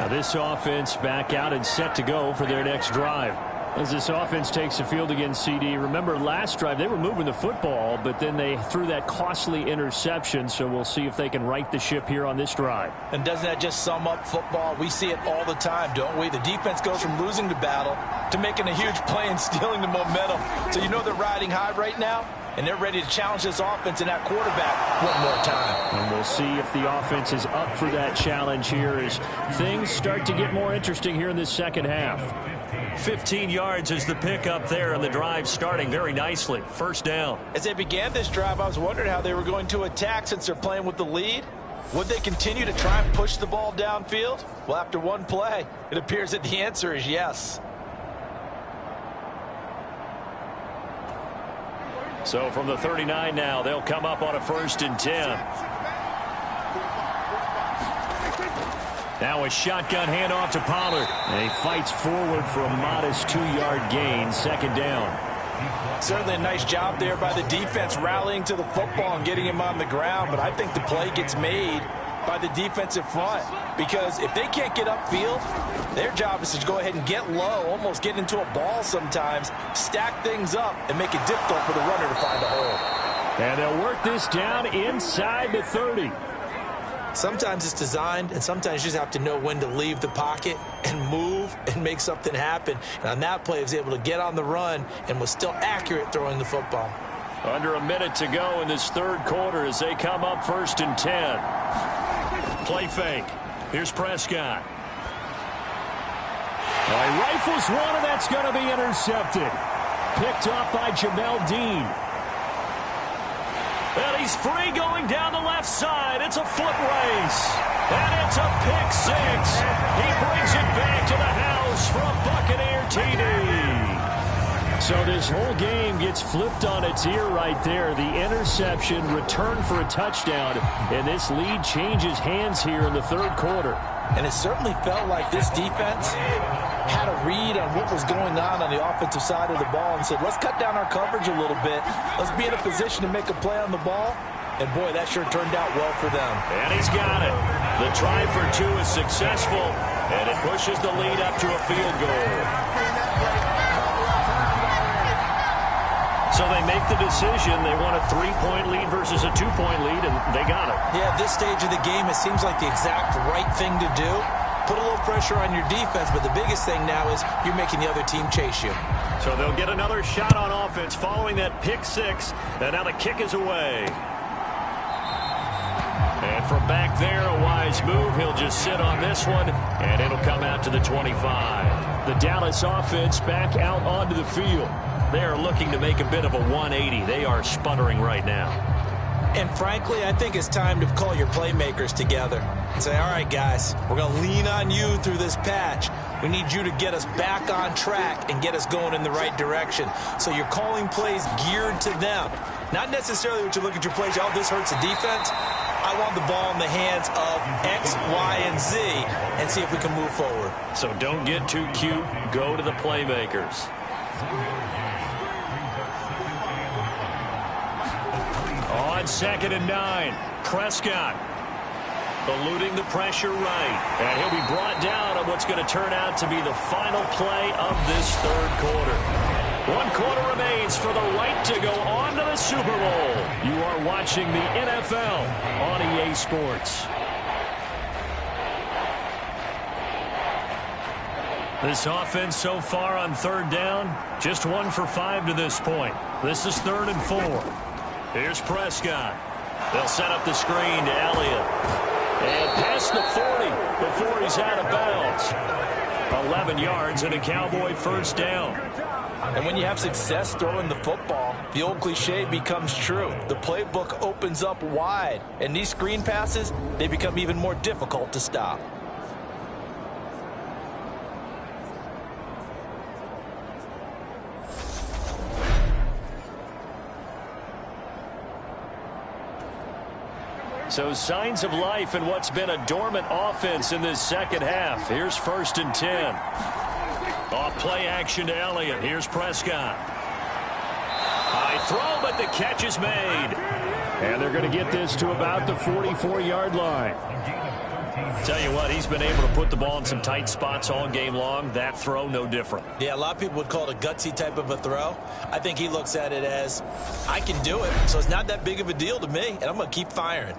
Now this offense back out and set to go for their next drive. As this offense takes the field against CD, remember last drive they were moving the football, but then they threw that costly interception, so we'll see if they can right the ship here on this drive. And doesn't that just sum up football? We see it all the time, don't we? The defense goes from losing the battle to making a huge play and stealing the momentum. So you know they're riding high right now, and they're ready to challenge this offense and that quarterback one more time. And we'll see if the offense is up for that challenge here as things start to get more interesting here in this second half. 15 yards is the pickup there, and the drive starting very nicely. First down. As they began this drive, I was wondering how they were going to attack since they're playing with the lead. Would they continue to try and push the ball downfield? Well, after one play, it appears that the answer is yes. So from the 39 now, they'll come up on a 1st and 10. Now a shotgun handoff to Pollard. And he fights forward for a modest 2-yard gain, 2nd down. Certainly a nice job there by the defense rallying to the football and getting him on the ground, but I think the play gets made by the defensive front because if they can't get upfield, their job is to go ahead and get low, almost get into a ball sometimes, stack things up, and make it difficult for the runner to find a hole. And they'll work this down inside the 30. Sometimes it's designed, and sometimes you just have to know when to leave the pocket and move and make something happen. And on that play, he was able to get on the run and was still accurate throwing the football. Under a minute to go in this 3rd quarter as they come up 1st and 10. Play fake. Here's Prescott. He rifles one, and that's going to be intercepted. Picked off by Jamel Dean. And he's free going down the left side. It's a foot race. And it's a pick 6. He brings it back to the house for a Buccaneer TD. So this whole game gets flipped on its ear right there. The interception, return for a touchdown, and this lead changes hands here in the 3rd quarter. And it certainly felt like this defense had a read on what was going on the offensive side of the ball and said, let's cut down our coverage a little bit. Let's be in a position to make a play on the ball. And, boy, that sure turned out well for them. And he's got it. The try for 2 is successful, and it pushes the lead up to a field goal. So they make the decision. They want a 3-point lead versus a 2-point lead, and they got it. Yeah, at this stage of the game, it seems like the exact right thing to do. Put a little pressure on your defense, but the biggest thing now is you're making the other team chase you. So they'll get another shot on offense following that pick 6, and now the kick is away. And from back there, a wise move. He'll just sit on this one, and it'll come out to the 25. The Dallas offense back out onto the field. They are looking to make a bit of a 180. They are sputtering right now. And frankly, I think it's time to call your playmakers together and say, all right, guys, we're going to lean on you through this patch. We need you to get us back on track and get us going in the right direction. So you're calling plays geared to them. Not necessarily what you look at your plays, oh, this hurts the defense. I want the ball in the hands of X, Y, and Z and see if we can move forward. So don't get too cute. Go to the playmakers. On 2nd and 9, Prescott eluding the pressure right. And he'll be brought down on what's going to turn out to be the final play of this 3rd quarter. 1 quarter remains for the right to go on to the Super Bowl. You are watching the NFL on EA Sports. This offense so far on 3rd down, just 1 for 5 to this point. This is 3rd and 4. Here's Prescott. They'll set up the screen to Elliott. And past the 40 before he's out of bounds. 11 yards and a Cowboy 1st down. And when you have success throwing the football, the old cliche becomes true. The playbook opens up wide. And these screen passes, they become even more difficult to stop. So signs of life in what's been a dormant offense in this 2nd half. Here's 1st and 10. Off play action to Elliott. Here's Prescott. High throw, but the catch is made. And they're going to get this to about the 44-yard line. Tell you what, he's been able to put the ball in some tight spots all game long. That throw, no different. Yeah, a lot of people would call it a gutsy type of a throw. I think he looks at it as, I can do it, so it's not that big of a deal to me, and I'm going to keep firing.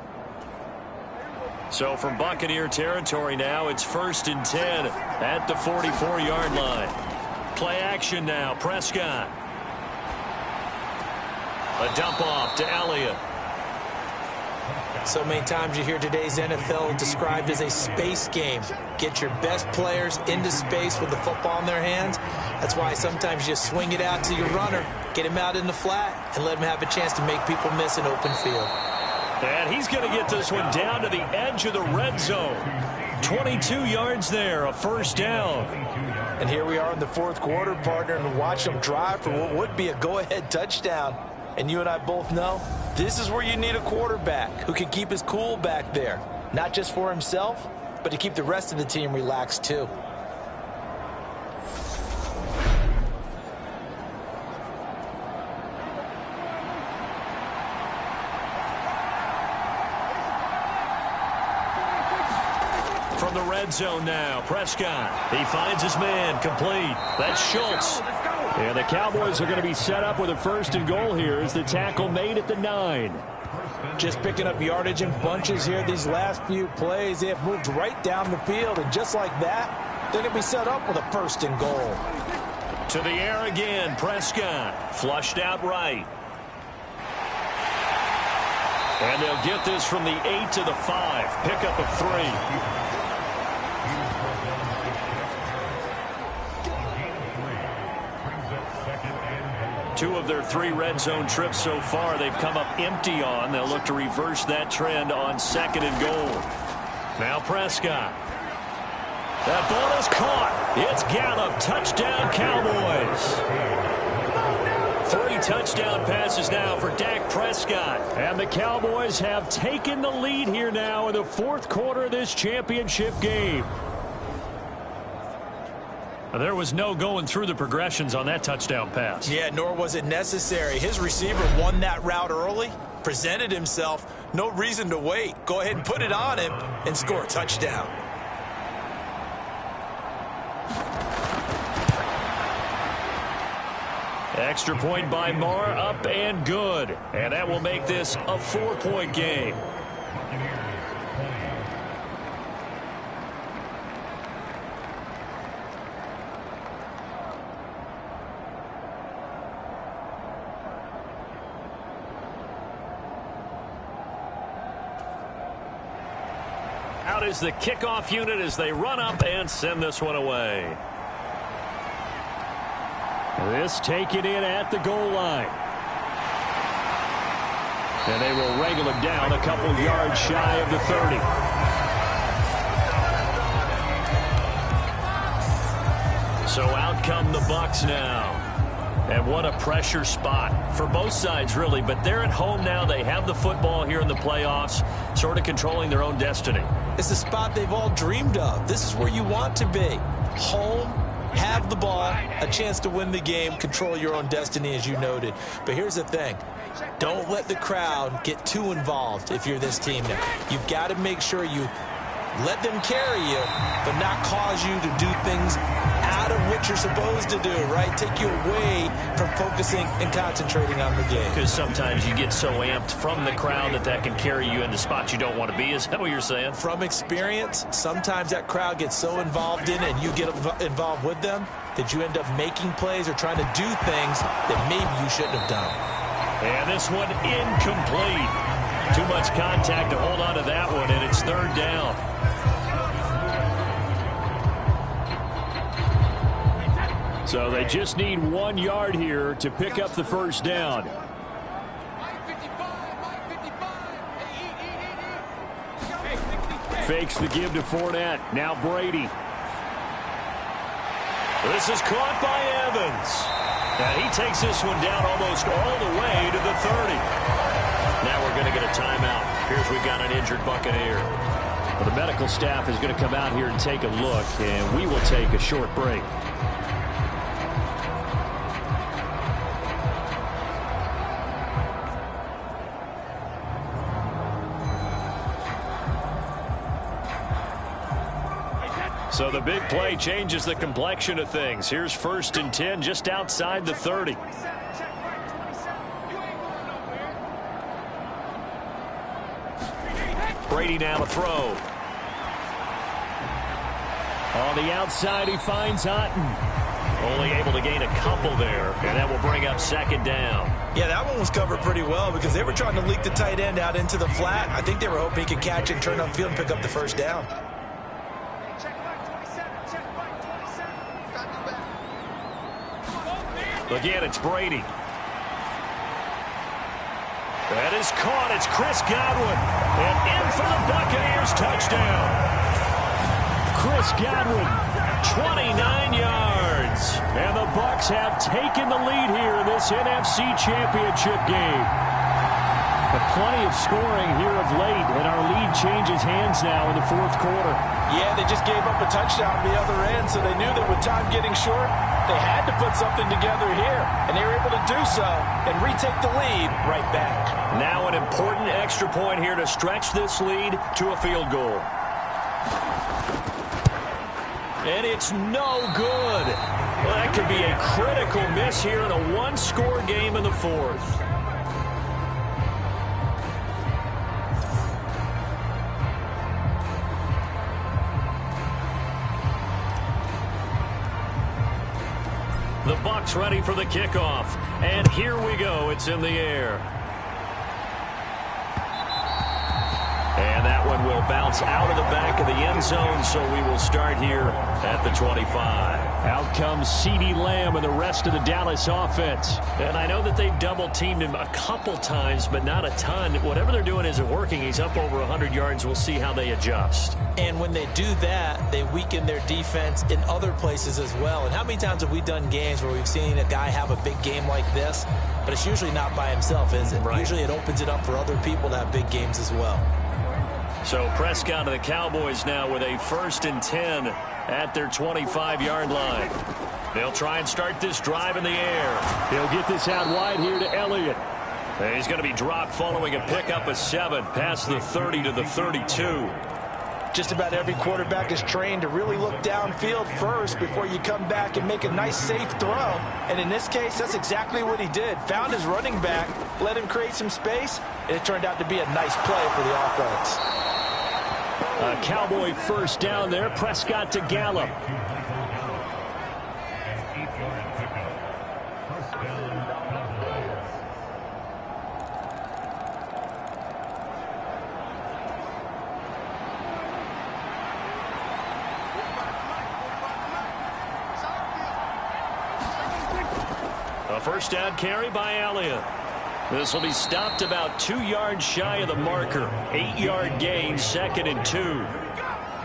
So from Buccaneer territory now, it's 1st and 10 at the 44-yard line. Play action now, Prescott. A dump off to Elliott. So many times you hear today's NFL described as a space game. Get your best players into space with the football in their hands. That's why sometimes you swing it out to your runner, get him out in the flat, and let him have a chance to make people miss an open field. And he's going to get this one down to the edge of the red zone. 22 yards there, a first down. And here we are in the fourth quarter, partner, and watch them drive for what would be a go-ahead touchdown. And you and I both know this is where you need a quarterback who can keep his cool back there. Not just for himself, but to keep the rest of the team relaxed too. From the red zone now, Prescott. He finds his man, complete. That's Schultz. And the Cowboys are going to be set up with a 1st and goal here as the tackle made at the 9. Just picking up yardage in bunches here these last few plays. They have moved right down the field, and just like that, they're going to be set up with a 1st and goal. To the air again, Prescott. Flushed out right. And they'll get this from the 8 to the 5. Pickup of 3. Two of their 3 red zone trips so far, they've come up empty on. They'll look to reverse that trend on 2nd and goal. Now Prescott. That ball is caught. It's Gallup. Touchdown, Cowboys. 3 touchdown passes now for Dak Prescott. And the Cowboys have taken the lead here now in the 4th quarter of this championship game. There was no going through the progressions on that touchdown pass. Yeah, nor was it necessary. His receiver won that route early, presented himself, no reason to wait. Go ahead and put it on him and score a touchdown. Extra point by Marr, up and good. And that will make this a 4-point game. Out is the kickoff unit as they run up and send this one away. This taken in at the goal line. And they will wrangle him down a couple yards shy of the 30. So out come the Bucs now. And what a pressure spot for both sides, really. But they're at home now. They have the football here in the playoffs, sort of controlling their own destiny. It's the spot they've all dreamed of. This is where you want to be. Home, have the ball, a chance to win the game, control your own destiny, as you noted. But here's the thing. Don't let the crowd get too involved if you're this team now. You've got to make sure you let them carry you, but not cause you to do things out of what you're supposed to do, right? Take you away from focusing and concentrating on the game. Because sometimes you get so amped from the crowd that can carry you into spots you don't want to be. Is that what you're saying? From experience, sometimes that crowd gets so involved in it and you get involved with them that you end up making plays or trying to do things that maybe you shouldn't have done. And this one incomplete. Too much contact to hold on to that one, and it's 3rd down. So they just need 1 yard here to pick up the 1st down. Fakes the give to Fournette. Now Brady. This is caught by Evans. And he takes this one down almost all the way to the 30. Now we're going to get a timeout. Here's we've got an injured Buccaneer. Well, the medical staff is going to come out here and take a look, and we will take a short break. So the big play changes the complexion of things. Here's 1st and 10 just outside the 30. Brady now to throw. On the outside, he finds Otten. Only able to gain a couple there, and that will bring up 2nd down. Yeah, that one was covered pretty well because they were trying to leak the tight end out into the flat. I think they were hoping he could catch and turn upfield and pick up the 1st down. Again, it's Brady. That is caught. It's Chris Godwin. And in for the Buccaneers touchdown. Chris Godwin, 29 yards. And the Bucs have taken the lead here in this NFC Championship game. But plenty of scoring here of late, and our lead changes hands now in the 4th quarter. Yeah, they just gave up a touchdown on the other end, so they knew that with time getting short, they had to put something together here, and they were able to do so and retake the lead right back. Now an important extra point here to stretch this lead to a field goal. And it's no good. Well, that could be a critical miss here in a one-score game in the 4th. The Bucs ready for the kickoff. And here we go. It's in the air. And that one will bounce out of the back of the end zone, so we will start here at the 25. Out comes CeeDee Lamb and the rest of the Dallas offense. And I know that they've double-teamed him a couple times, but not a ton. Whatever they're doing isn't working. He's up over 100 yards. We'll see how they adjust. And when they do that, they weaken their defense in other places as well. And how many times have we done games where we've seen a guy have a big game like this, but it's usually not by himself, is it? Right. Usually it opens it up for other people to have big games as well. So Prescott and the Cowboys now with a 1st and 10 at their 25-yard line. They'll try and start this drive in the air. He'll get this out wide here to Elliott. And he's going to be dropped following a pickup of 7 past the 30 to the 32. Just about every quarterback is trained to really look downfield first before you come back and make a nice, safe throw. And in this case, that's exactly what he did. Found his running back, let him create some space, and it turned out to be a nice play for the offense. A Cowboy 1st down there. Prescott to Gallup. A 1st down carry by Elliott. This will be stopped about 2 yards shy of the marker. 8-yard gain, 2nd and 2.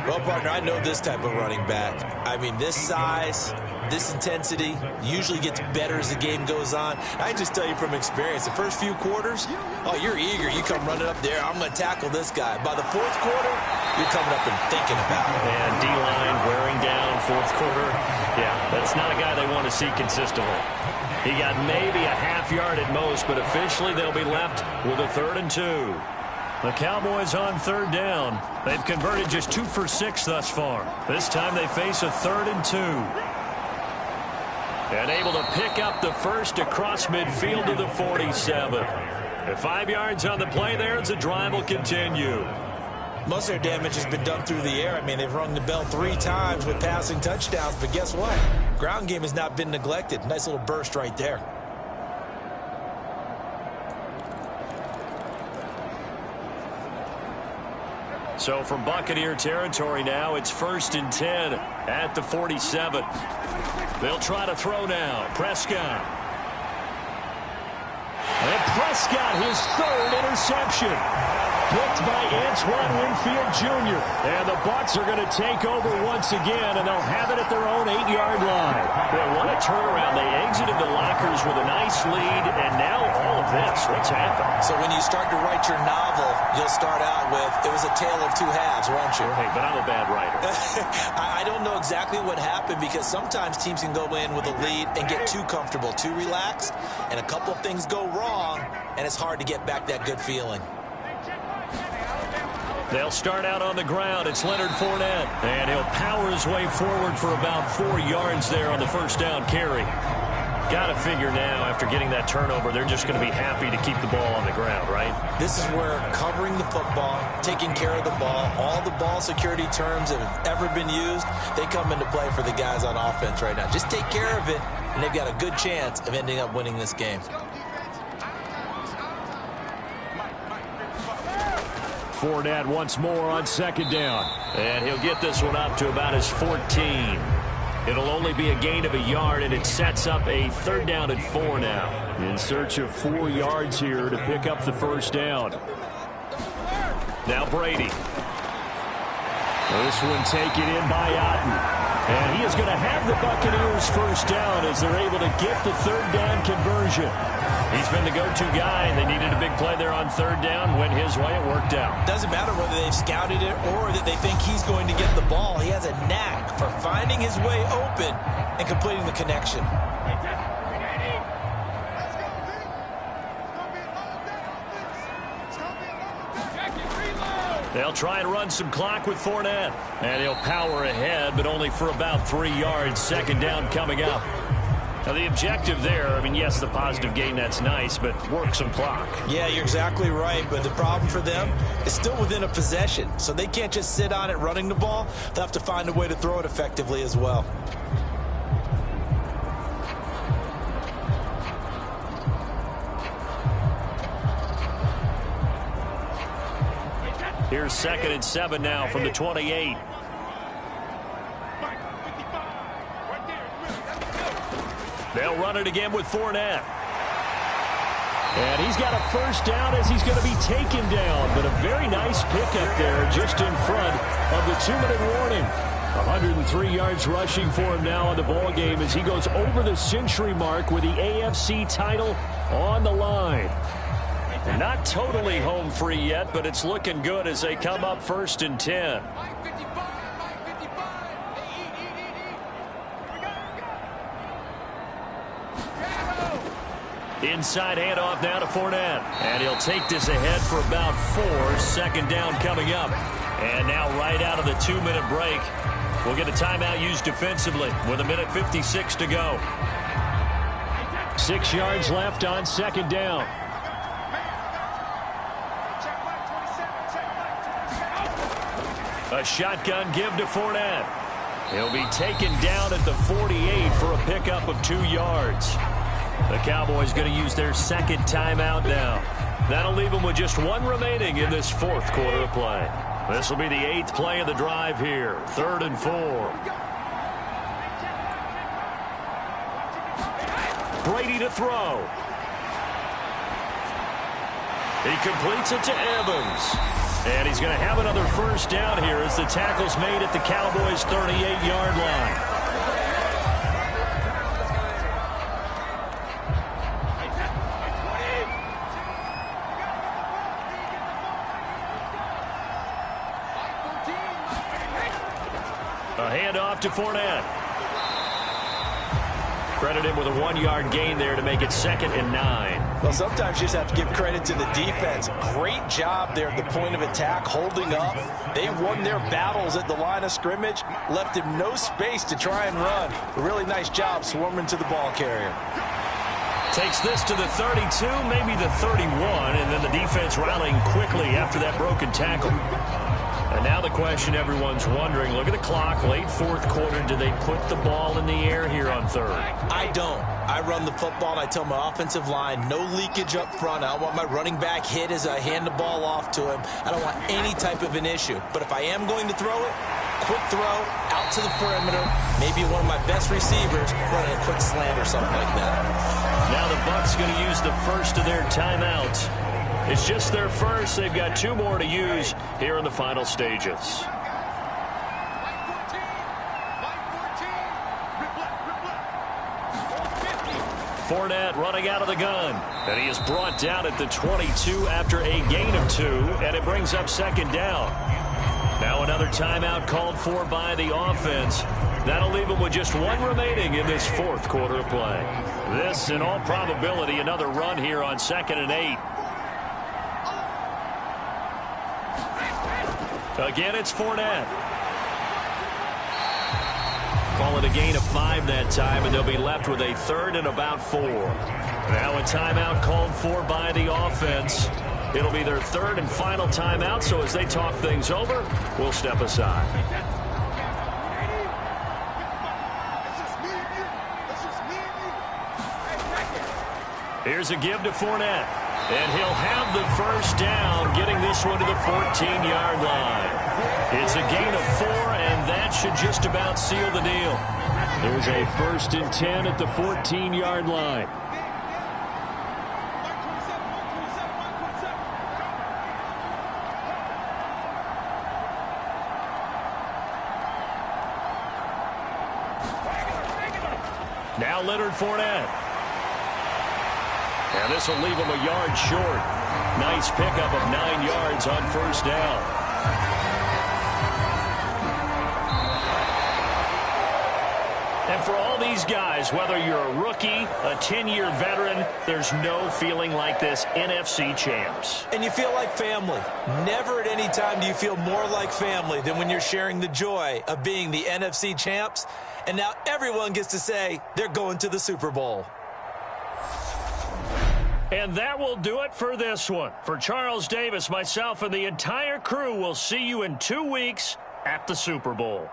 Well, partner, I know this type of running back. I mean, this size, this intensity usually gets better as the game goes on. I just tell you from experience, the first few quarters, oh, you're eager. You come running up there, I'm going to tackle this guy. By the 4th quarter, you're coming up and thinking about it. And D-line wearing down 4th quarter. Yeah, that's not a guy they want to see consistently. He got maybe a half yard at most, but officially they'll be left with a 3rd and 2. The Cowboys on 3rd down. They've converted just 2 for 6 thus far. This time they face a 3rd and 2. And able to pick up the 1st across midfield to the 47. At 5 yards on the play there as the drive will continue. Most of their damage has been done through the air. I mean, they've rung the bell 3 times with passing touchdowns, but guess what? Ground game has not been neglected. Nice little burst right there. So from Buccaneer territory now, it's 1st and 10 at the 47. They'll try to throw now. Prescott. And Prescott, his 3rd interception. Picked by Antoine Winfield Jr. And the Bucs are going to take over once again, and they'll have it at their own 8-yard line. Boy, what a turnaround. They exited the lockers with a nice lead, and now all of this. What's happened? So when you start to write your novel, you'll start out with, it was a tale of 2 halves, won't you? Hey, but I'm a bad writer. I don't know exactly what happened because sometimes teams can go in with a lead and get too comfortable, too relaxed, and a couple of things go wrong, and it's hard to get back that good feeling. They'll start out on the ground. It's Leonard Fournette. And he'll power his way forward for about 4 yards there on the first down carry. Got to figure now, after getting that turnover, they're just going to be happy to keep the ball on the ground, right? This is where covering the football, taking care of the ball, all the ball security terms that have ever been used, they come into play for the guys on offense right now. Just take care of it, and they've got a good chance of ending up winning this game. Fournette once more on second down. And he'll get this one up to about his 14. It'll only be a gain of a yard, and it sets up a 3rd down and 4 now. In search of 4 yards here to pick up the first down. Now Brady. This one taken in by Otten. And he is going to have the Buccaneers first down as they're able to get the 3rd down conversion. He's been the go-to guy, and they needed a big play there on 3rd down. Went his way, it worked out. Doesn't matter whether they've scouted it or that they think he's going to get the ball. He has a knack for finding his way open and completing the connection. They'll try and run some clock with Fournette. And he'll power ahead, but only for about 3 yards. 2nd down coming up. Now, the objective there, I mean, yes, the positive gain, that's nice, but work some clock. Yeah, you're exactly right, but the problem for them is still within a possession, so they can't just sit on it running the ball. They'll have to find a way to throw it effectively as well. Here's 2nd and 7 now from the 28. They'll run it again with Fournette. And he's got a first down as he's going to be taken down. But a very nice pickup there just in front of the 2-minute warning. 103 yards rushing for him now in the ball game as he goes over the century mark with the AFC title on the line. Not totally home free yet, but it's looking good as they come up 1st and 10. Inside handoff now to Fournette. And he'll take this ahead for about 4. 2nd down coming up. And now right out of the 2-minute break, we'll get a timeout used defensively with 1:56 to go. 6 yards left on 2nd down. A shotgun give to Fournette. He'll be taken down at the 48 for a pickup of 2 yards. The Cowboys going to use their 2nd timeout now. That'll leave them with just 1 remaining in this 4th quarter of play. This will be the 8th play of the drive here. 3rd and 4. Brady to throw. He completes it to Evans. And he's going to have another first down here as the tackle's made at the Cowboys' 38-yard line. A handoff to Fournette. Credit him with a 1-yard gain there to make it 2nd and 9. Well, sometimes you just have to give credit to the defense. Great job there at the point of attack, holding up. They won their battles at the line of scrimmage, left him no space to try and run. A really nice job swarming to the ball carrier. Takes this to the 32, maybe the 31, and then the defense rallying quickly after that broken tackle. And now the question everyone's wondering, look at the clock, late 4th quarter, do they put the ball in the air here on 3rd? I don't. I run the football, and I tell my offensive line, no leakage up front. I don't want my running back hit as I hand the ball off to him. I don't want any type of an issue. But if I am going to throw it, quick throw, out to the perimeter, maybe one of my best receivers running a quick slant or something like that. Now the Bucs going to use the first of their timeouts. It's just their first. They've got 2 more to use here in the final stages. Fournette running out of the gun. And he is brought down at the 22 after a gain of 2. And it brings up 2nd down. Now another timeout called for by the offense. That'll leave them with just 1 remaining in this 4th quarter of play. This, in all probability, another run here on 2nd and 8. Again, it's Fournette. Call it a gain of 5 that time, and they'll be left with a 3rd and about 4. Now a timeout called for by the offense. It'll be their 3rd and final timeout, so as they talk things over, we'll step aside. Here's a give to Fournette. And he'll have the first down, getting this one to the 14-yard line. It's a gain of 4, and that should just about seal the deal. There's a 1st and 10 at the 14-yard line. Now Leonard Fournette. And this will leave him a yard short. Nice pickup of 9 yards on first down. And for all these guys, whether you're a rookie, a 10-year veteran, there's no feeling like this NFC champs. And you feel like family. Never at any time do you feel more like family than when you're sharing the joy of being the NFC champs. And now everyone gets to say they're going to the Super Bowl. And that will do it for this one. For Charles Davis, myself, and the entire crew, we'll see you in 2 weeks at the Super Bowl.